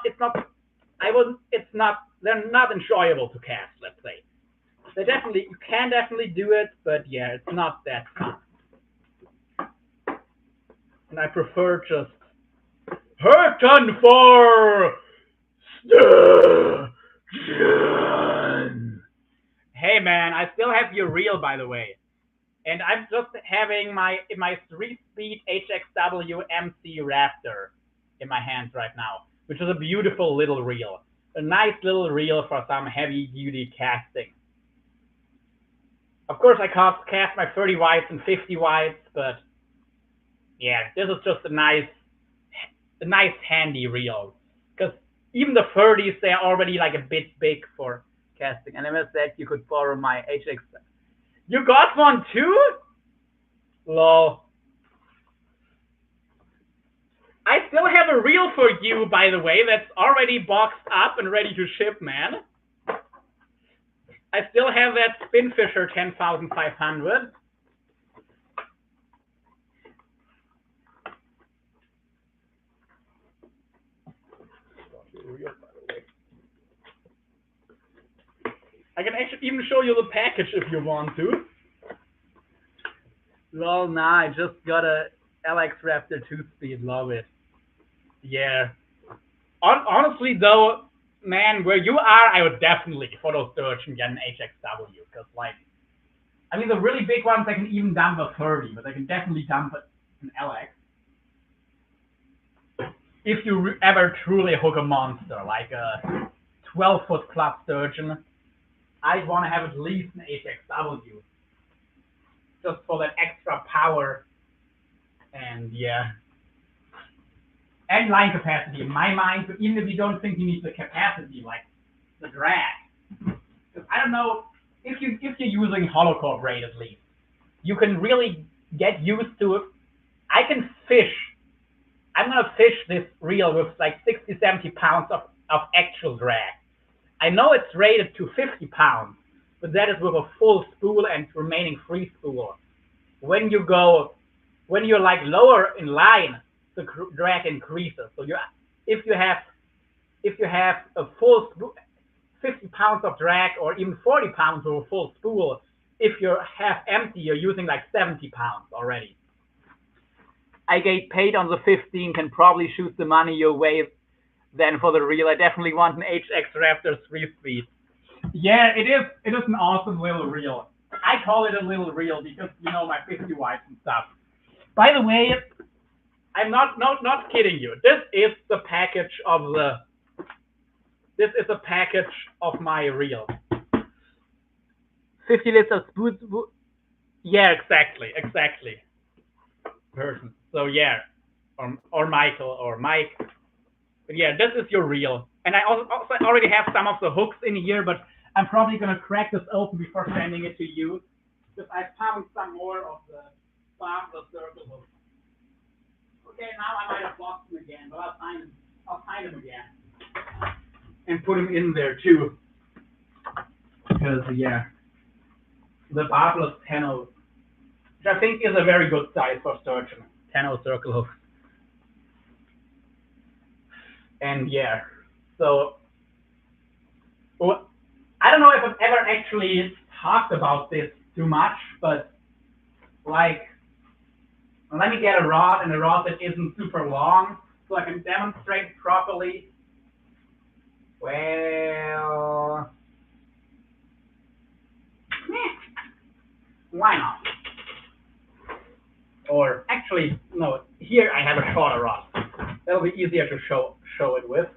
enjoyable to cast, let's say. You can definitely do it, but yeah, it's not that fun. And I prefer just Hurton for sturgeon. Hey man, I still have your reel, by the way. And I'm just having my 3-speed HXW MC Raptor in my hands right now, which is a beautiful little reel. A nice little reel for some heavy-duty casting. Of course, I cast my 30 wides and 50 wides, but yeah, this is just a nice handy reel. Because even the 30s, they are already like a bit big for casting. And I said you could borrow my HX. You got one too? Lol. I still have a reel for you, by the way, that's already boxed up and ready to ship, man. I still have that Spinfisher 10,500. I can actually even show you the package if you want to. Well, nah, I just got a LX Raptor 2-speed. Love it. Yeah. Honestly, though, man, where you are, I would definitely photo search and get an HXW, because like, I mean, the really big ones I can even dump a 30, but I can definitely dump an LX. If you ever truly hook a monster, like a 12-foot plus sturgeon, I'd want to have at least an HXW, just for that extra power, and yeah, and line capacity in my mind. But even if you don't think you need the capacity, like the drag, because I don't know if you're using holocore braid at least, you can really get used to it. I can fish. I'm gonna fish this reel with like 60, 70 pounds of actual drag. I know it's rated to 50 pounds, but that is with a full spool and remaining free spool. When you're like lower in line, the drag increases. So if you have a full spool, 50 pounds of drag, or even 40 pounds with a full spool, if you're half empty, you're using like 70 pounds already. I get paid on the 15, can probably shoot the money your way. Then for the reel, I definitely want an HX Raptor 3-speed. Yeah, it is. It is an awesome little reel. I call it a little reel because you know my 50 wipes and stuff. By the way, I'm not kidding you. This is the package of the. This is a package of my reel. 50 liters spoons. Yeah, exactly. Person. So yeah, or Michael or Mike. But yeah, this is your reel. And I also already have some of the hooks in here, but I'm probably gonna crack this open before sending it to you, because I found some more of the circle hooks. Okay, now I might have lost them again, but I'll find them again and put them in there too. Because yeah, the barbless 10-0, which I think is a very good size for sturgeon. 10-0 circle hook. And yeah, so well, I don't know if I've ever actually talked about this too much, but like, let me get a rod, and a rod that isn't super long, so I can demonstrate properly. Well, why not? Or actually, no, here I have a shorter rod. That'll be easier to show it with.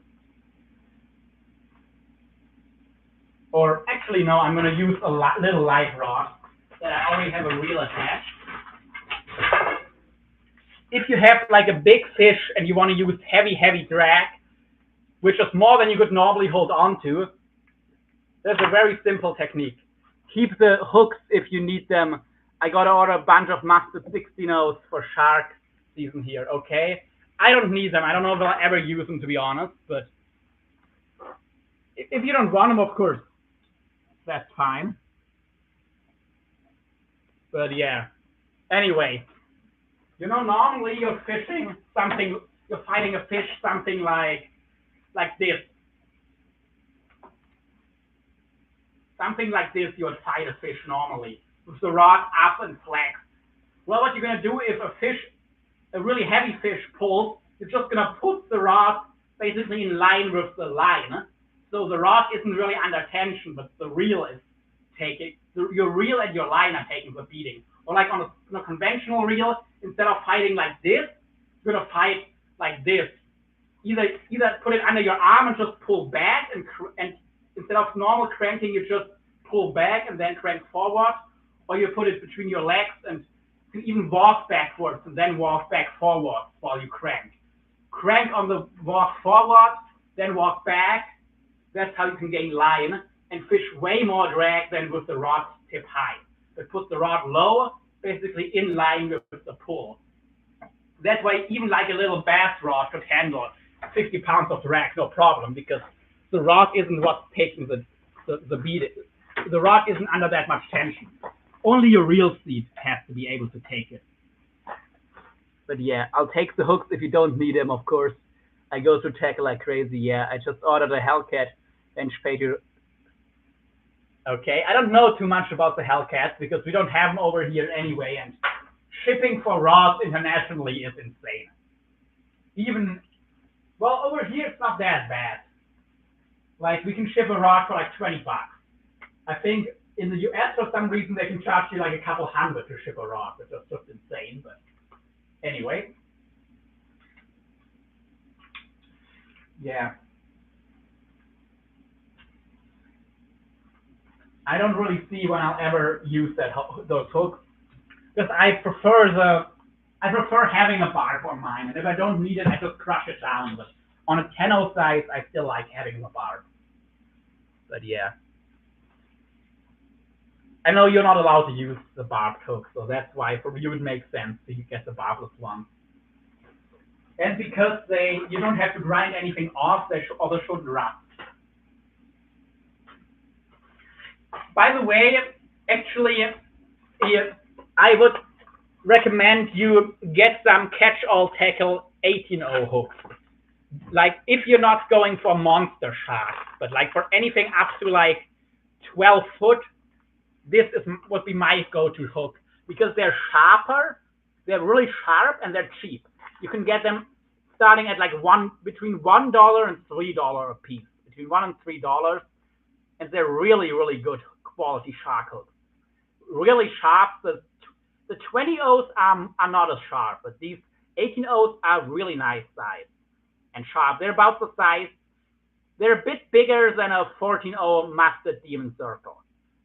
Or actually, no, I'm going to use a little light rod that I already have a reel attached. If you have like a big fish and you want to use heavy drag, which is more than you could normally hold on to, there's a very simple technique. Keep the hooks if you need them. I got to order a bunch of mustard 16-0s for shark season here, okay? I don't need them. I don't know if I'll ever use them, to be honest, but if you don't want them, of course, that's fine. But yeah, anyway, you know, normally you're fishing something, you're fighting a fish something like this. Something like this, you would fight a fish normally, with the rod up and flexed. Well, what you're going to do if a really heavy fish pulls, you're just going to put the rod basically in line with the line. So the rod isn't really under tension, but the reel is taking, your reel and your line are taking the beating. Or like on a conventional reel, instead of fighting like this, you're going to fight like this. Either put it under your arm and just pull back, and instead of normal cranking, you just pull back and then crank forward, or you put it between your legs and you can even walk backwards and then walk back forward while you crank. Crank on the walk forward, then walk back. That's how you can gain line and fish way more drag than with the rod tip high. But put the rod low, basically in line with the pull. That's why even like a little bass rod could handle 50 pounds of drag, no problem, because the rod isn't what's taking the beat. The rod isn't under that much tension. Only your reel seat has to be able to take it. But yeah, I'll take the hooks if you don't need them, of course. I go to tackle like crazy. Yeah, I just ordered a Hellcat bench pager. Okay, I don't know too much about the Hellcats because we don't have them over here anyway, and shipping for rods internationally is insane. Even, well, over here it's not that bad. Like we can ship a rod for like 20 bucks. I think in the US for some reason they can charge you like a couple hundred to ship a rod, which is just insane. But anyway, yeah. I don't really see when I'll ever use those hooks because I prefer having a barb on mine, and if I don't need it, I just crush it down. But on a 10-0 size, I still like having a barb. But yeah, I know you're not allowed to use the barbed hook, so that's why for you it makes sense to get the barbless one. And because you don't have to grind anything off, they also shouldn't rust. By the way, actually, I would recommend you get some catch-all tackle 18-0 hooks. Like if you're not going for monster sharks, but like for anything up to like 12 foot, this would be my go-to hook because they're sharper, they're really sharp, and they're cheap. You can get them starting at like between $1 and $3 a piece, between $1 and $3, and they're really, really good quality shark hooks. Really sharp. The 20-0s are not as sharp, but these 18-0s are really nice size and sharp. They're about the size. They're a bit bigger than a 14-0 Mustard Demon Circle.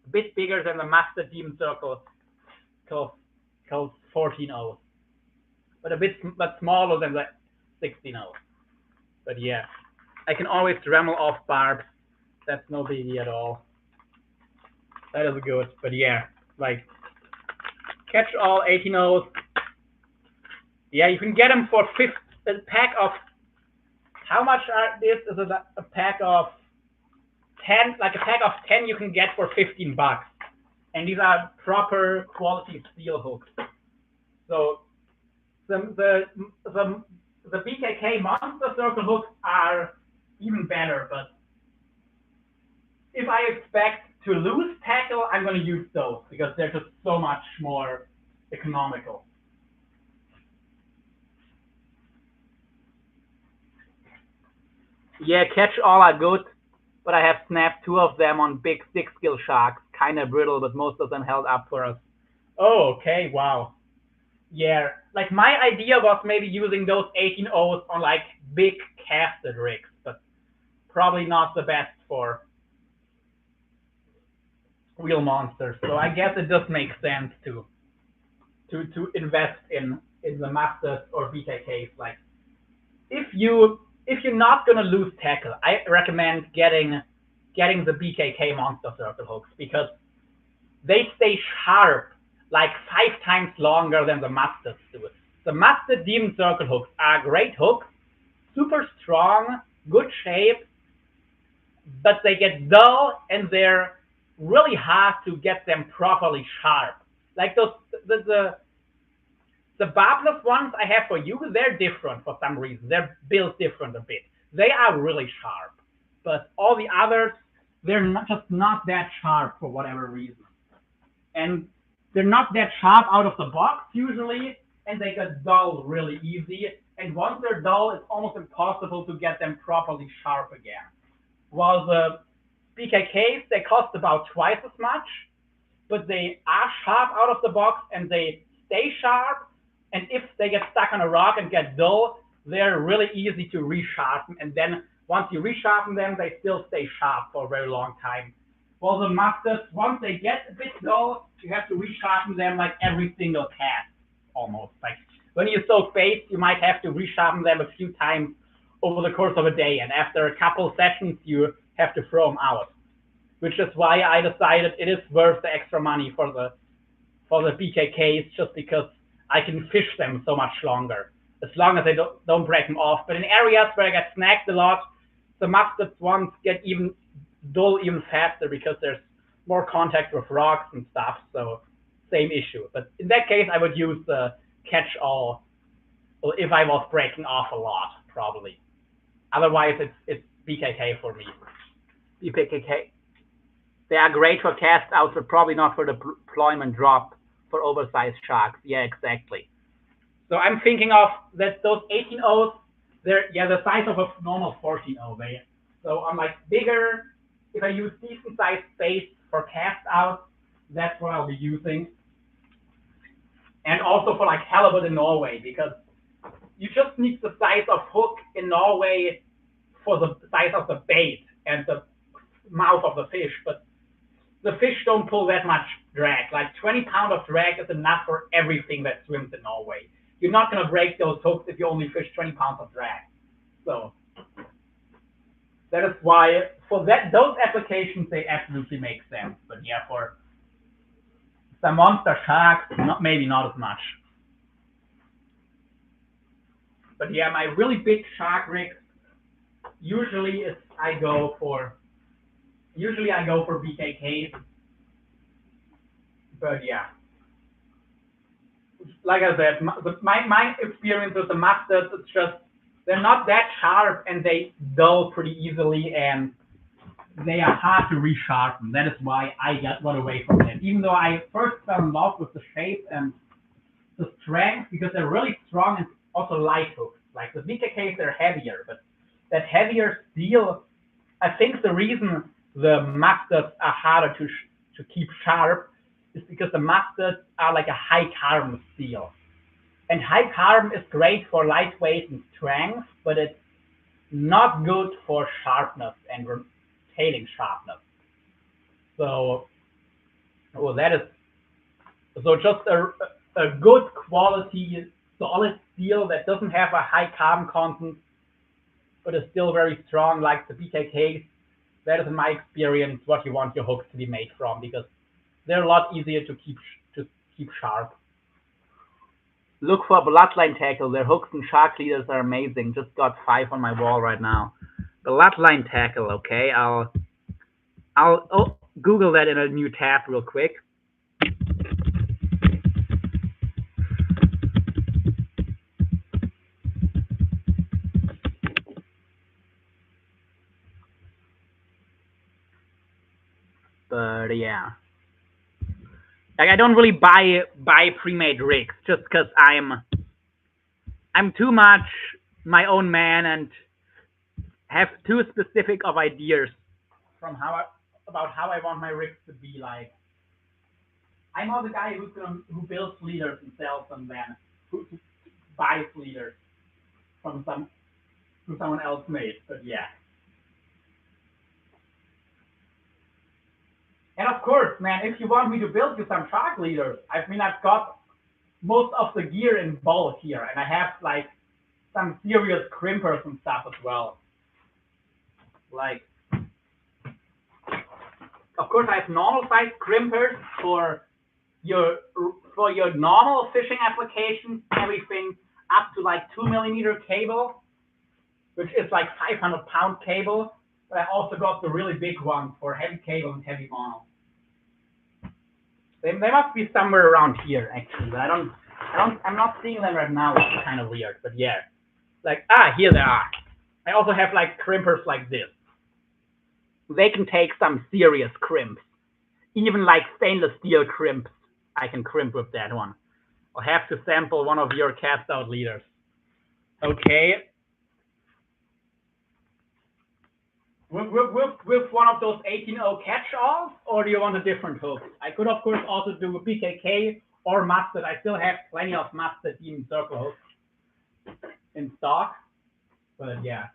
A bit bigger than the Mustard Demon Circle called 14-0s, but smaller than the 16-0s. But yeah, I can always dremel off barbs. That's no biggie at all. That is good. But yeah, like catch all 18-0s. Yeah, you can get them for a pack of. How much are this? Is a pack of 10? Like a pack of 10, you can get for 15 bucks, and these are proper quality steel hooks. So the BKK Monster Circle hooks are even better, but if I expect to lose tackle, I'm going to use those because they're just so much more economical. Yeah, catch all are good, but I have snapped 2 of them on big 6-gill sharks. Kind of brittle, but most of them held up for us. Oh, okay, wow. Yeah, like my idea was maybe using those 18-0s on like big casted rigs, but probably not the best for real monsters. So I guess it does make sense to invest in the masters or BKKs. Like if you're not gonna lose tackle, I recommend getting the BKK Monster Circle hooks because they stay sharp like 5 times longer than the masters do. The Mustard Demon Circle hooks are great hooks, super strong, good shape, but they get dull and they're really hard to get them properly sharp. Like those the barbless ones I have for you, they're different for some reason. They're built different a bit. They are really sharp, but all the others, they're just not that sharp for whatever reason. And they're not that sharp out of the box usually, and they get dull really easy. And once they're dull, it's almost impossible to get them properly sharp again. While the BKKs, they cost about twice as much, but they are sharp out of the box and they stay sharp. And if they get stuck on a rock and get dull, they're really easy to resharpen. And then once you resharpen them, they still stay sharp for a very long time. Well, the masters, once they get a bit dull, you have to resharpen them like every single cast, almost. Like when you soak baits, you might have to resharpen them a few times over the course of a day. And after a couple sessions, you have to throw them out. Which is why I decided it is worth the extra money for the BKKs, just because I can fish them so much longer, as long as I don't break them off. But in areas where I get snagged a lot, the mustard ones get even dull even faster because there's more contact with rocks and stuff. So same issue. But in that case, I would use the catch-all if I was breaking off a lot, probably. Otherwise, it's BKK for me. BKK. They are great for cast outs, but probably not for the deployment drop for oversized sharks. Yeah, exactly. So I'm thinking of that those 18-0s, they're the size of a normal 14-0. So on like bigger, if I use decent sized bait for cast out, that's what I'll be using. And also for like halibut in Norway, because you just need the size of hook in Norway for the size of the bait and the mouth of the fish, but the fish don't pull that much drag. Like 20 pounds of drag is enough for everything that swims in Norway. You're not gonna break those hooks if you only fish 20 pounds of drag. So that is why for those applications they absolutely make sense. But yeah, for some monster sharks, maybe not as much. But yeah, my really big shark rigs usually I go for BKKs. But yeah, like I said, my experience with the mustards, it's just they're not that sharp and they dull pretty easily and they are hard to resharpen. That is why I got away from them. Even though I first fell in love with the shape and the strength because they're really strong and also light hooks. Like the BKKs, they're heavier, but that heavier steel, I think the reason the mustards are harder to keep sharp is because the mustards are like a high carbon steel. And high carbon is great for lightweight and strength, but it's not good for sharpness and retaining sharpness. So, well, that is so just a good quality solid steel that doesn't have a high carbon content, but is still very strong, like the BKKs. That is, in my experience, what you want your hooks to be made from because they're a lot easier to keep sharp. Look for Bloodline tackle. Their hooks and shark leaders are amazing. Just got 5 on my wall right now. Bloodline tackle. Okay, I'll Google that in a new tab real quick. But yeah, like I don't really buy pre-made rigs just because I'm too much my own man and have too specific of ideas from about how I want my rigs to be. Like I'm not the guy who builds leaders and sells them, then who buys leaders from someone else made. But yeah. And of course, man, if you want me to build you some shark leaders, I've got most of the gear in bulk here, and I have like some serious crimpers and stuff as well. Like, of course, I have normal size crimpers for your normal fishing applications, everything up to like 2 millimeter cable, which is like 500-pound cable. But I also got the really big ones for heavy cable and heavy mono. They must be somewhere around here actually, but I'm not seeing them right now, which is kind of weird. But yeah, like here they are. I also have like crimpers like this. They can take some serious crimps, even like stainless steel crimps. I can crimp with that one. I'll have to sample one of your cast out leaders. Okay. With one of those 18-0 catch-alls, or do you want a different hook? I could, of course, also do a BKK or mustard. I still have plenty of mustard demon circle hooks in stock, but yeah.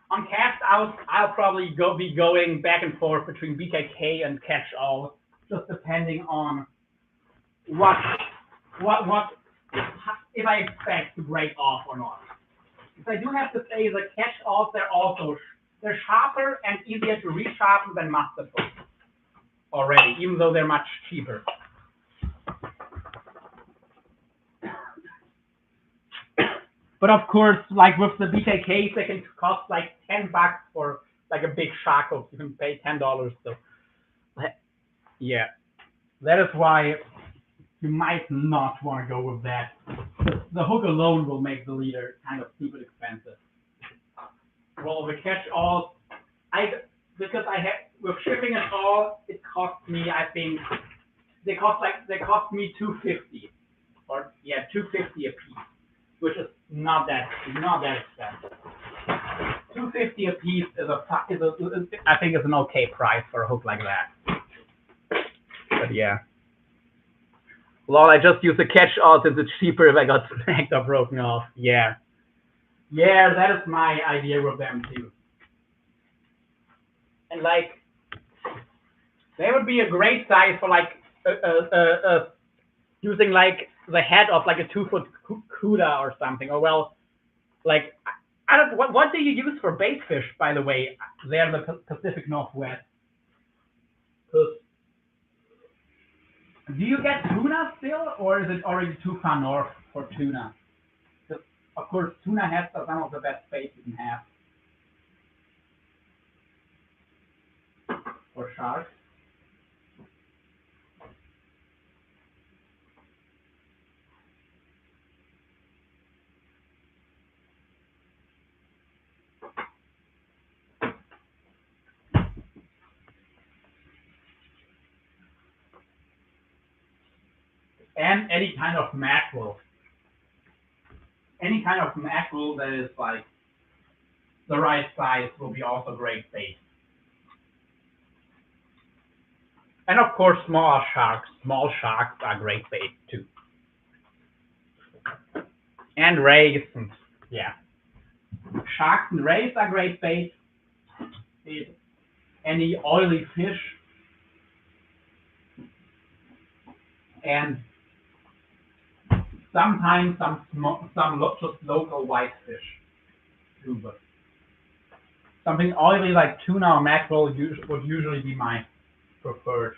On cast out, I'll probably be going back and forth between BKK and catch-all, just depending on what if I expect to break off or not. If I do have to say the catch-alls, they're sharper and easier to resharpen than mustard hooks already, even though they're much cheaper. But of course, like with the BKKs, they can cost like $10 for like a big shark hook. You can pay $10. So yeah, that is why you might not want to go with that. The hook alone will make the leader kind of stupid expensive. Well, the catch-alls, because I have with shipping and all, it cost me, I think they cost me $250 or yeah $250 a piece. which is not that expensive. $2.50 a piece is I think is an okay price for a hook like that. But yeah. Well, I just use a catch-all since it's cheaper if I got snagged or broken off. Yeah. Yeah, that is my idea with them too. And like, they would be a great size for like using like the head of like a 2-foot cuda or something. Or well, like I don't. What do you use for bait fish, by the way? There in the Pacific Northwest. 'Cause do you get tuna still, or is it already too far north for tuna? 'Cause of course, tuna heads are some of the best bait you can have. Or sharks. And any kind of mackerel. Any kind of mackerel that is like the right size will be also great bait. And of course, small sharks. Small sharks are great bait too. And rays. And, yeah. Sharks and rays are great bait. Any oily fish. And sometimes some just local whitefish too, but something oily like tuna or mackerel would usually be my preferred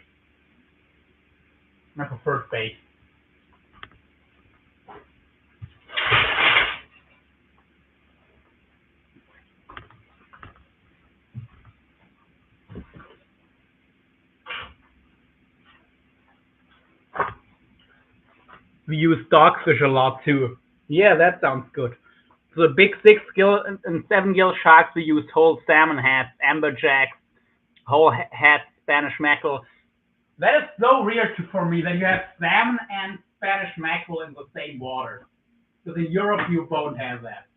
bait. We use dogfish a lot too. Yeah, that sounds good. So the big 6 gill and 7 gill sharks, we use whole salmon heads, amberjacks, whole heads, Spanish mackerel. That is so weird for me that you have salmon and Spanish mackerel in the same water. Because in Europe you don't have that.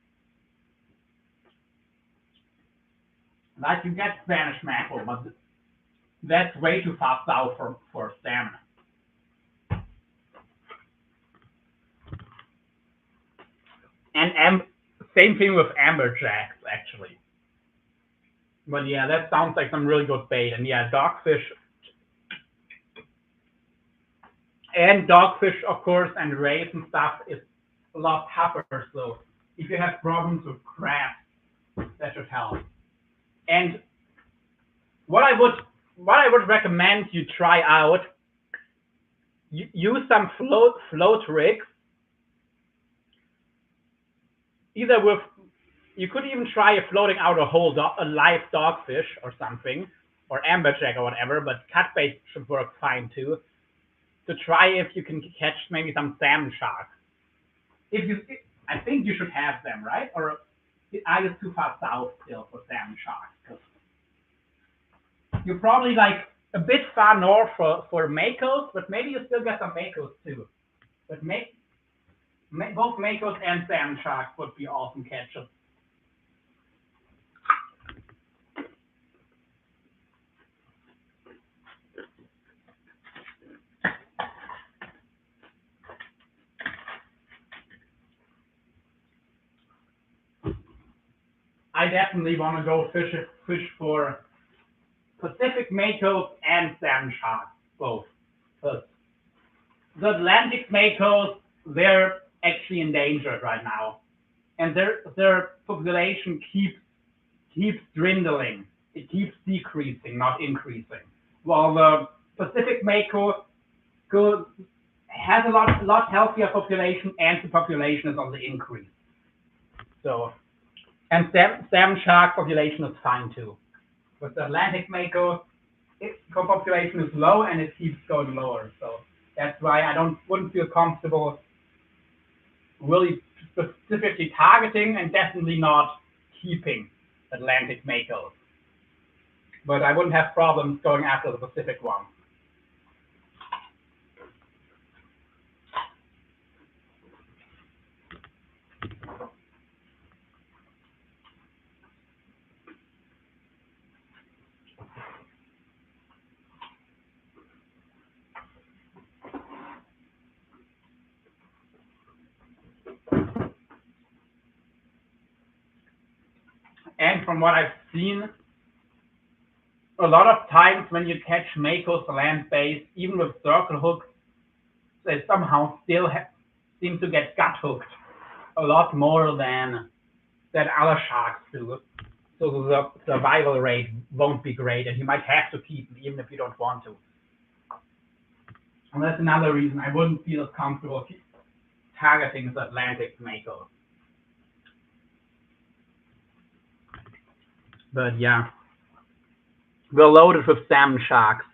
Like you get Spanish mackerel, but that's way too far south for salmon. And same thing with amberjacks, actually. But yeah, that sounds like some really good bait. And yeah, dogfish, of course, and rays and stuff is a lot tougher. So if you have problems with crabs, that should help. And what I would recommend you try out, use some float rigs. Either with, you could even try floating out a live dogfish or something, or amberjack or whatever, but cut bait should work fine too. To try if you can catch maybe some salmon sharks. I think you should have them, right? Or are you too far south still for salmon sharks? Because you're probably like a bit far north for makos, but maybe you still get some makos too. But both makos and salmon sharks would be awesome catches. I definitely want to go fish for Pacific makos and salmon sharks, both. But the Atlantic makos, they're actually endangered right now, and their population keeps dwindling. It keeps decreasing, not increasing. While the Pacific mako has a lot healthier population, and the population is on the increase. So, and salmon shark population is fine too. With the Atlantic mako, its population is low and it keeps going lower. So that's why I wouldn't feel comfortable really specifically targeting and definitely not keeping Atlantic makos. But I wouldn't have problems going after the Pacific one. And from what I've seen, a lot of times when you catch makos land-based, even with circle hooks, they somehow still seem to get gut hooked a lot more than other sharks do. So the survival rate won't be great, and you might have to keep them even if you don't want to. And that's another reason I wouldn't feel as comfortable targeting the Atlantic makos. But yeah, we're loaded with salmon sharks.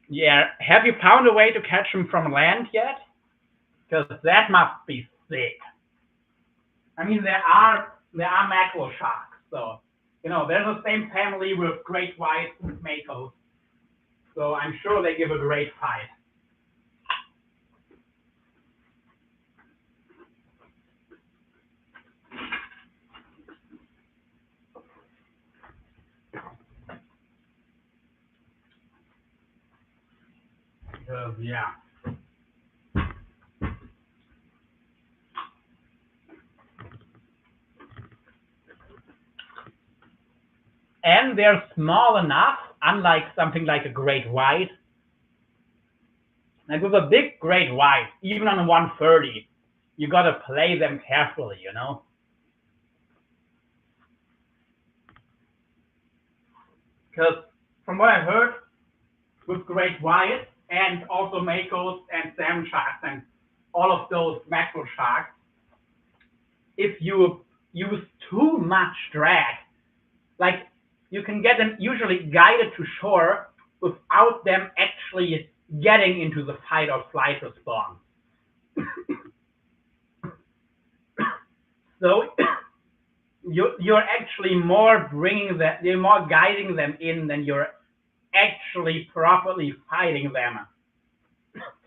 Yeah, have you found a way to catch them from land yet? Because that must be sick. I mean, there are mackerel sharks, so there's the same family with great whites and makos. So I'm sure they give a great fight. Yeah. And they're small enough, unlike something like a great white. Like with a big great white, even on a 130, you gotta play them carefully, Because from what I've heard, with great white and also makos and salmon sharks and all of those mackerel sharks, if you use too much drag, like you can get them usually guided to shore without them actually getting into the fight or flight response. So you're actually more you're more guiding them in than you're actually properly fighting them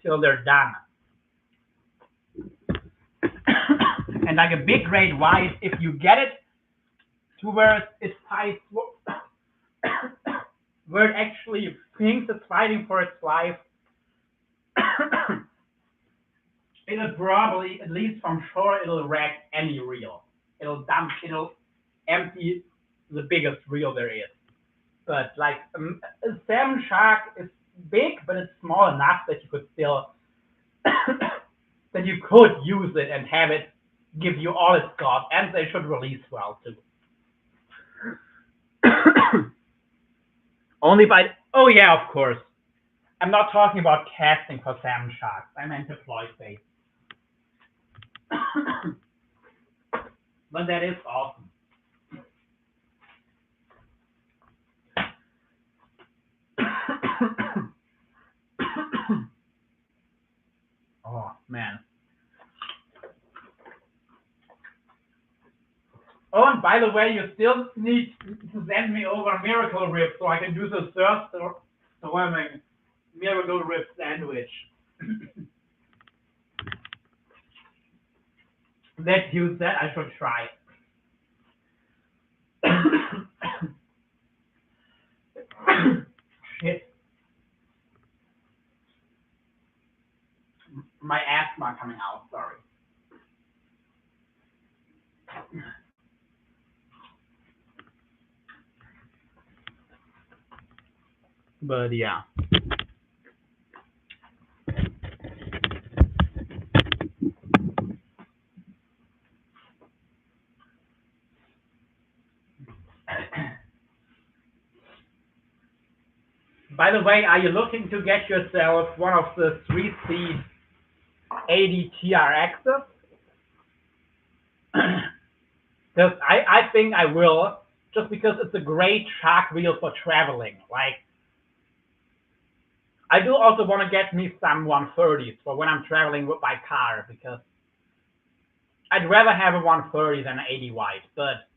till they're done. And like a big great white, if you get it to where it fights, where it actually thinks it's fighting for its life, it'll probably, at least from shore, it'll wreck any reel. It'll empty the biggest reel there is. But like a salmon shark is big, but it's small enough that you could still that you could use it and have it give you all it's got, and they should release well too. Only by oh yeah, of course. I'm not talking about casting for salmon sharks. I meant deploy bait. But that is awesome. Oh man. Oh, and by the way, you still need to send me over miracle rib so I can do the thirst swimming miracle rib sandwich. That you said I should try. Shit. My asthma coming out, sorry. But yeah. By the way, are you looking to get yourself one of the 3C 80 TRXs? Because I think I will, just because it's a great shark reel for traveling. Like, I do also want to get me some 130s for when I'm traveling with my car, because I'd rather have a 130 than an 80 wide. But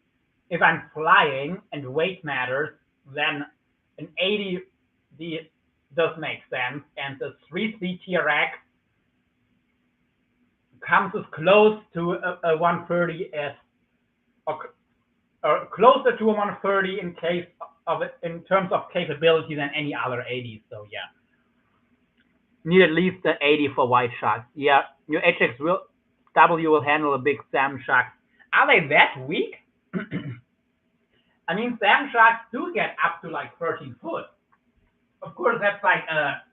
if I'm flying and weight matters, then an 80 does make sense, and the 3C TRX comes as close to a 130 as, or closer to a 130 in case of it, in terms of capability, than any other 80. So yeah, need at least an 80 for white sharks. Yeah, your HX W will handle a big salmon shark. Are they that weak? I mean, sand sharks do get up to like 13 foot. Of course, that's like a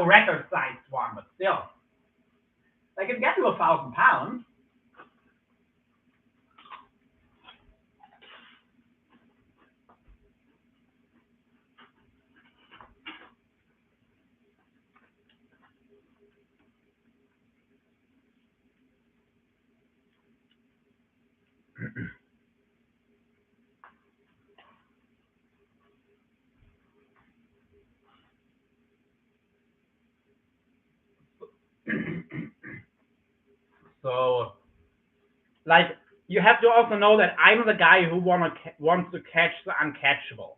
record-sized one, but still, they can get to 1,000 pounds. So, like, you have to also know that I'm the guy who wants to catch the uncatchable.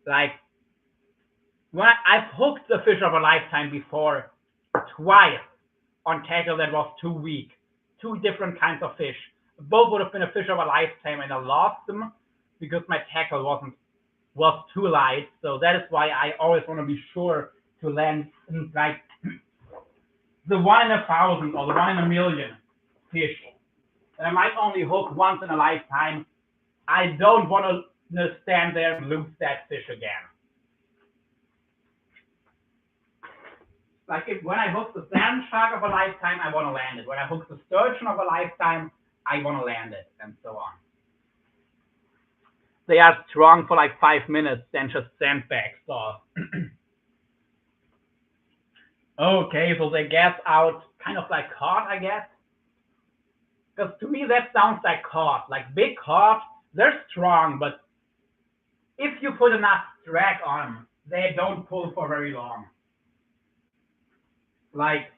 Like, when I've hooked the fish of a lifetime before, twice on tackle that was too weak. Two different kinds of fish. Both would have been a fish of a lifetime, and I lost them because my tackle was too light. So that is why I always want to be sure to land like the 1 in 1,000 or the 1 in 1 million fish. And I might only hook once in a lifetime. I don't want to stand there and lose that fish again. Like when I hook the sand shark of a lifetime, I want to land it. When I hook the sturgeon of a lifetime, I want to land it, and so on. They are strong for like 5 minutes, then just sandbags. So okay, so they get out kind of like cod, I guess. Because to me that sounds like cod, like big cod. They're strong, but if you put enough drag on them, they don't pull for very long. Like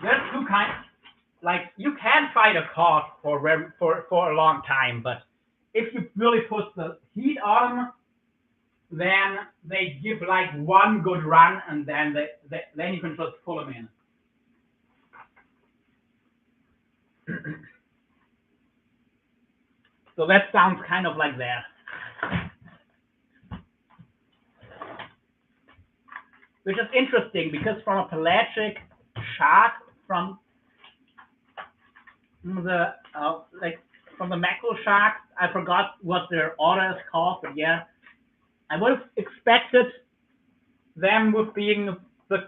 there's two kinds. Like you can fight a cod for a long time, but if you really put the heat on them, then they give like one good run, and then then you can just pull them in. So that sounds kind of like that. Which is interesting because from a pelagic shark, from the like from the mackerel sharks, I forgot what their order is called, but yeah, I would have expected them with being the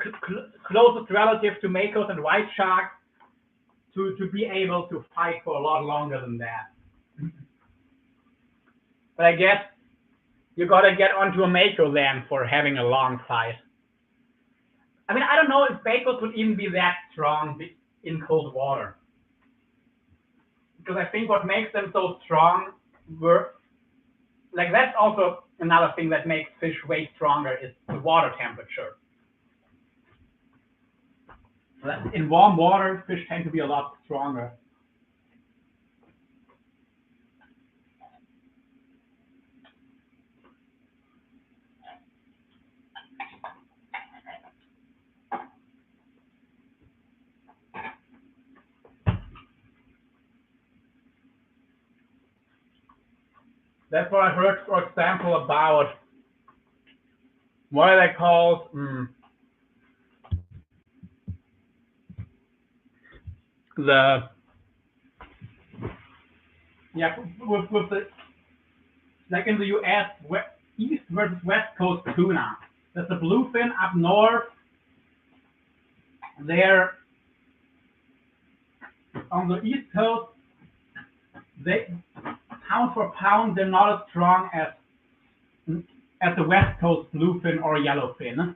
closest relative to makos and white sharks to be able to fight for a lot longer than that. But I guess you gotta get onto a mako then for having a long fight. I mean, I don't know if makos would even be that strong in cold water. Because I think what makes them so strong like that's also another thing that makes fish way stronger is the water temperature. In warm water, fish tend to be a lot stronger. That's what I heard, for example, about what are they called? The yeah, with the like in the U.S. East versus West Coast tuna. There's the bluefin up north. They're on the East Coast. They pound for pound, they're not as strong as the West Coast bluefin or yellowfin,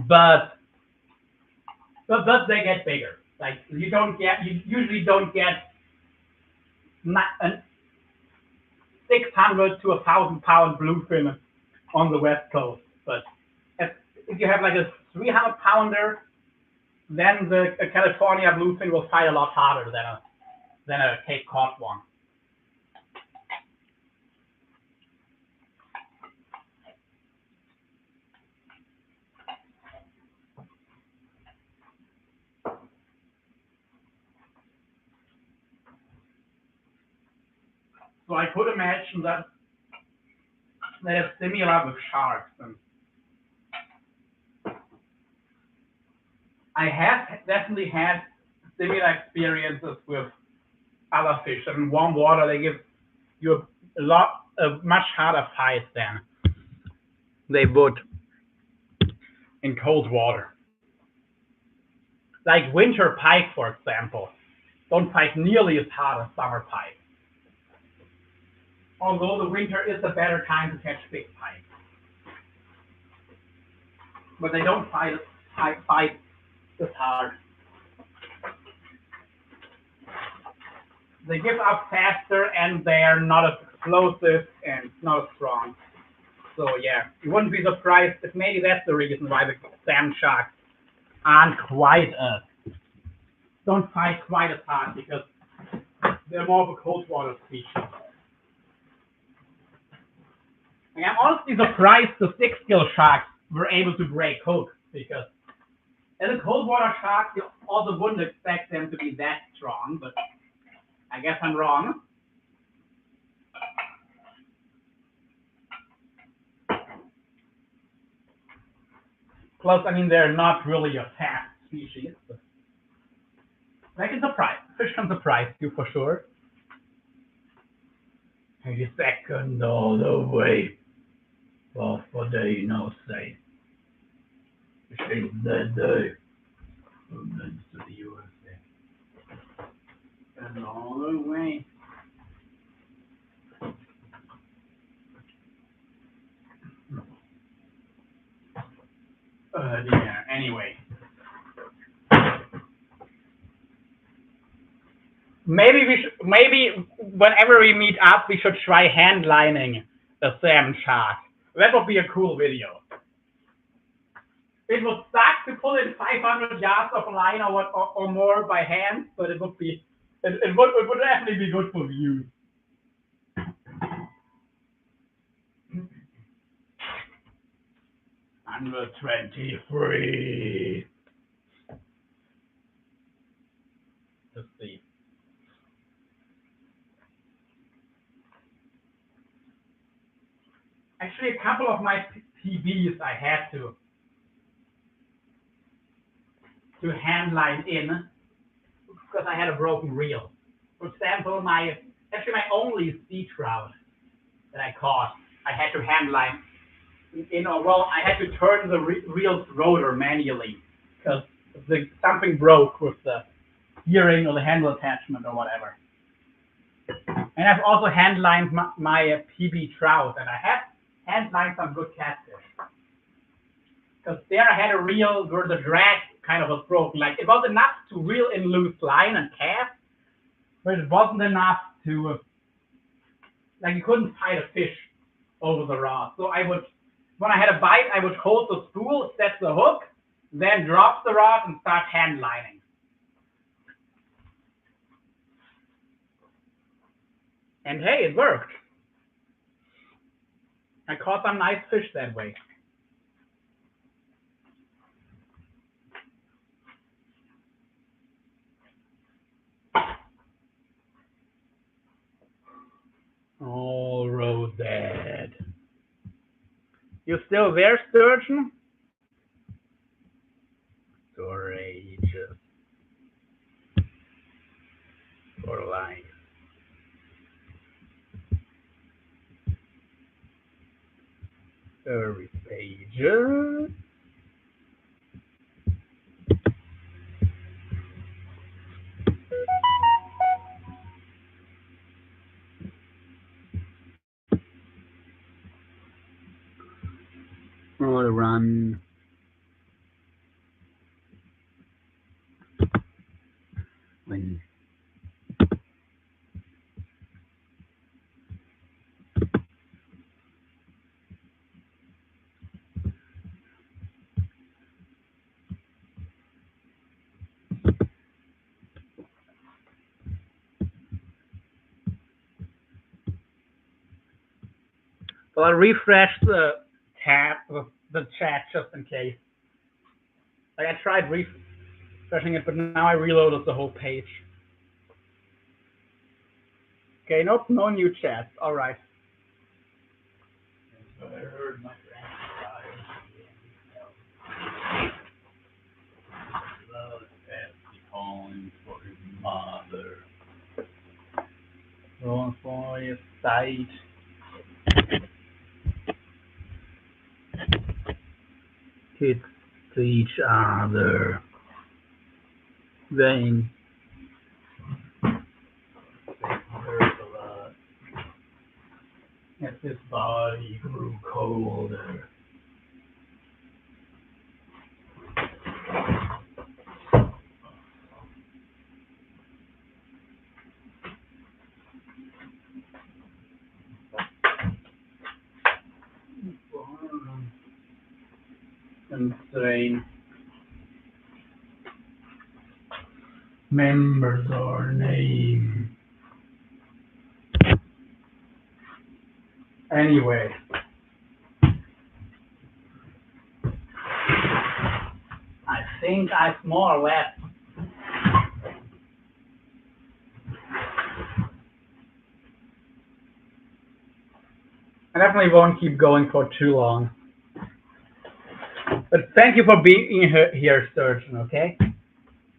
but they get bigger. Like you usually don't get 600 to 1,000 pound bluefin on the West Coast, but if you have like a 300 pounder, then the California bluefin will fight a lot harder than a Cape Cod one. So I could imagine that they're similar with sharks. And I have definitely had similar experiences with other fish. And in warm water, they give you a much harder fight than they would in cold water. Like winter pike, for example, don't fight nearly as hard as summer pike. Although the winter is a better time to catch big pike. But they don't fight as hard. They give up faster and they're not as explosive and not as strong. So yeah, you wouldn't be surprised if maybe that's the reason why the sand sharks aren't quite don't fight quite as hard, because they're more of a cold water species. And I'm honestly surprised the 6-gill sharks were able to break hook, because as a cold water shark, you also wouldn't expect them to be that strong, but I guess I'm wrong. Plus, I mean, they're not really a fast species, but they can surprise. Fish can surprise you for sure. A second all the way. Well, for day, no say. Shake that day. Movements to the USA. And all the way. Yeah, anyway. Maybe whenever we meet up, we should try hand lining a salmon shark. That would be a cool video. It would suck to pull in 500 yards of line or more by hand, but it would definitely be good for views. 123. Let's see. Actually, a couple of my PBs I had to hand line in because I had a broken reel. For example, my only sea trout that I caught, I had to hand line in, or well, I had to turn the reel's rotor manually because something broke with the gearing or the handle attachment or whatever. And I've also hand lined my PB trout, and I have hand lined some good catfish. Because there I had a reel where the drag kind of was broken. Like, it was enough to reel in loose line and cast, but it wasn't enough to, like, you couldn't fight a fish over the rod. So when I had a bite, I would hold the spool, set the hook, then drop the rod and start hand lining. And hey, it worked. I caught some nice fish that way. All road dead. You still there, Sturgeon? Courageous. For life. Every pages. On the run. When well, I'll refresh the chat just in case. Like, I tried refreshing it, but now I reloaded the whole page. Okay, nope, no new chats. All right. I heard my calling for his mother. One for your side. Kids to each other. Vain. As his body grew colder. And strain. Members or name. Anyway. I think I've more or less I definitely won't keep going for too long. But thank you for being here, surgeon, okay?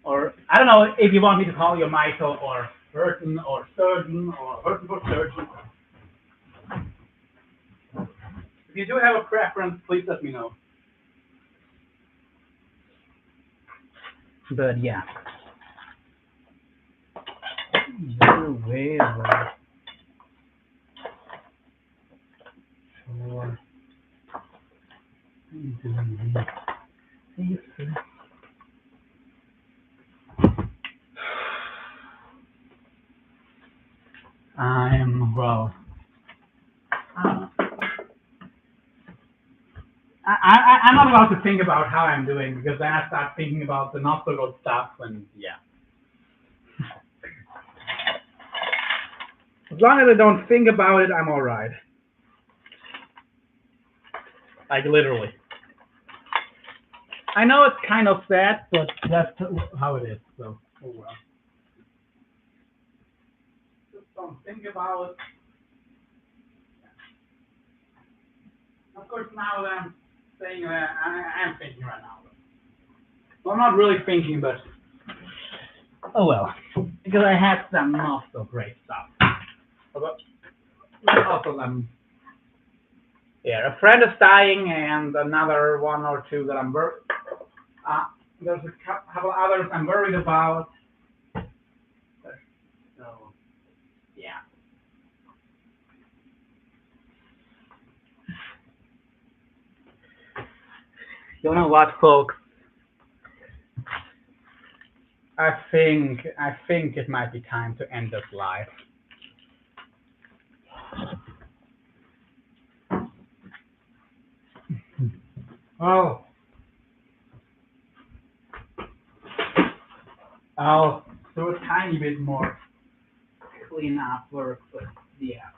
Or, I don't know if you want me to call you Michael or Burton or surgeon or Burton for surgeon. If you do have a preference, please let me know. But yeah. Sure. I'm well. I'm not allowed to think about how I'm doing because then I start thinking about the not so good stuff and yeah. As long as I don't think about it, I'm alright. Like literally. I know it's kind of sad, but that's how it is, so oh well. Just don't think about it. Of course, now that I'm saying I'm thinking right now. Well, I'm not really thinking, but oh well. Because I had some not so great stuff. But also yeah, a friend is dying, and another one or two that I'm worried. There's a couple others I'm worried about. So, yeah. You know what, folks? I think it might be time to end this live. Oh. I'll do a tiny bit more clean up work, but yeah.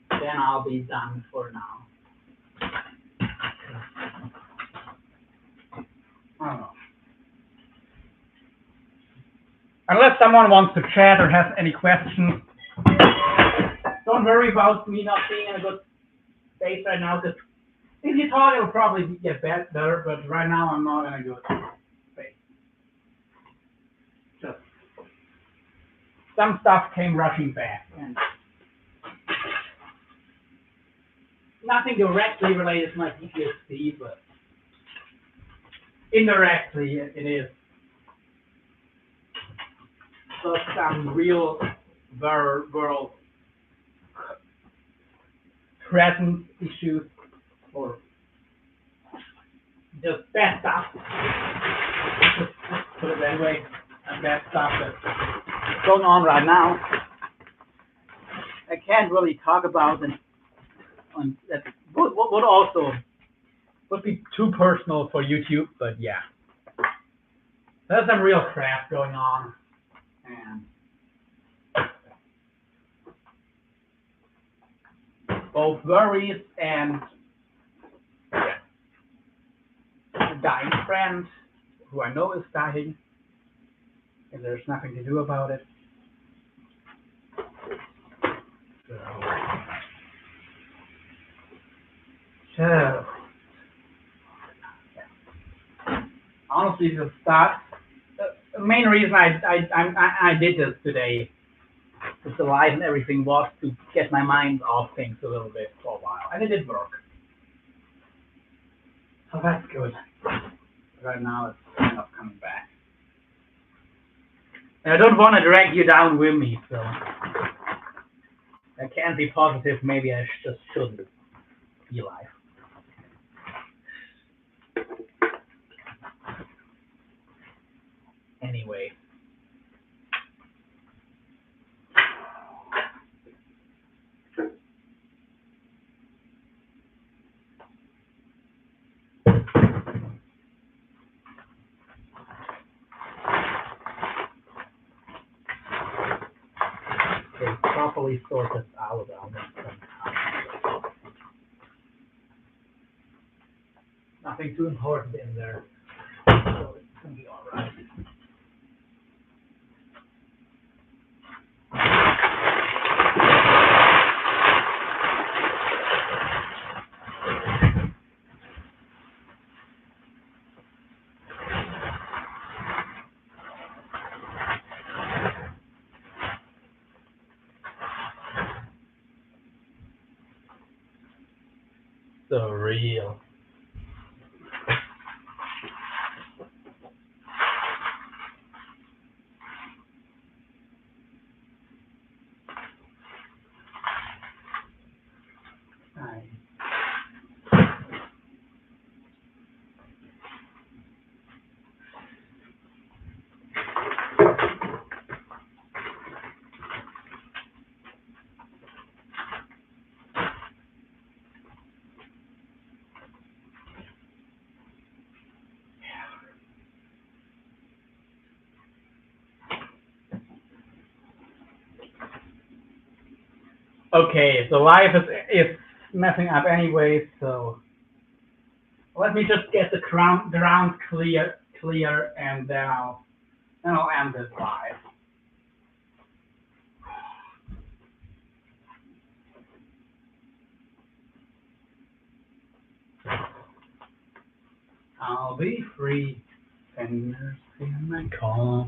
Then I'll be done for now. I don't know. Unless someone wants to chat or has any questions, don't worry about me not being in a good space right now, because if you talk, it'll probably get better, but right now I'm not in a good space. Just some stuff came rushing back, and nothing directly related to my PTSD, but indirectly it is. So some real world present issues or just bad stuff. Just put it that way, bad stuff that's going on right now. I can't really talk about it. On that would also would be too personal for YouTube, but yeah, there's some real crap going on, and both worries and yeah, a dying friend who I know is dying, and there's nothing to do about it. So honestly, the start main reason I did this today with the live and everything was to get my mind off things a little bit for a while, and it did work. So that's good. Right now it's kind of coming back. And I don't want to drag you down with me, so I can't be positive. Maybe I just shouldn't be live. Anyway. Okay, properly sort this out. Nothing too important in there, so it's gonna be all right. So real. Okay, so life is messing up anyway, so let me just get the ground clear, and then I'll end this live. I'll be free, fingers in my car.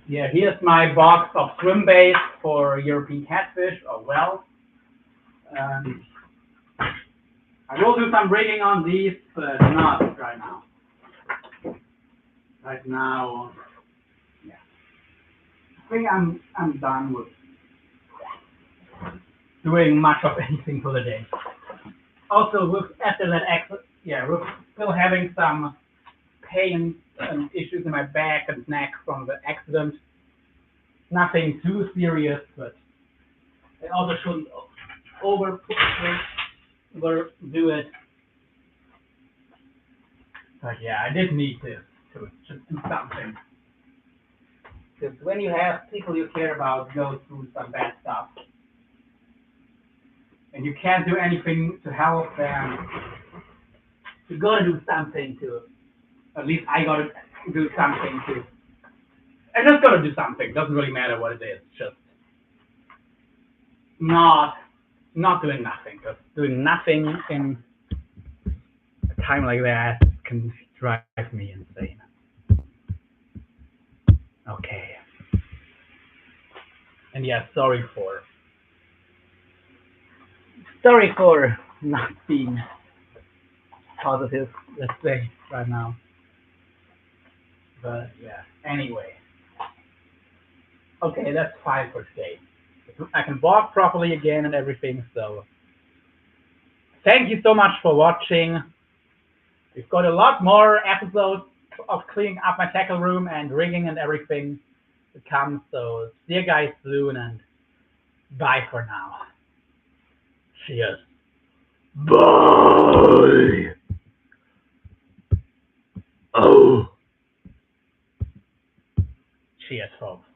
Yeah, here's my box of swim baits for European catfish or Wels. I will do some rigging on these, but not right now. Right now, yeah. I think I'm done with doing much of anything for the day. Also, after that exit, yeah, we're still having some pain and issues in my back and neck from the accident. Nothing too serious, but I also shouldn't overdo it. But yeah, I did need to just do something. Because when you have people you care about go through some bad stuff, and you can't do anything to help them, you gotta do something to, at least I gotta do something to, I just gotta do something. Doesn't really matter what it is, just not doing nothing. Because doing nothing in a time like that can drive me insane. Okay. And yeah, sorry for not being positive, let's say, right now. But yeah, anyway. Okay, that's fine for today. I can walk properly again and everything, so thank you so much for watching. We've got a lot more episodes of cleaning up my tackle room and rigging and everything to come, so see you guys soon, and bye for now. Cheers. Bye. Oh. Cheers, folks.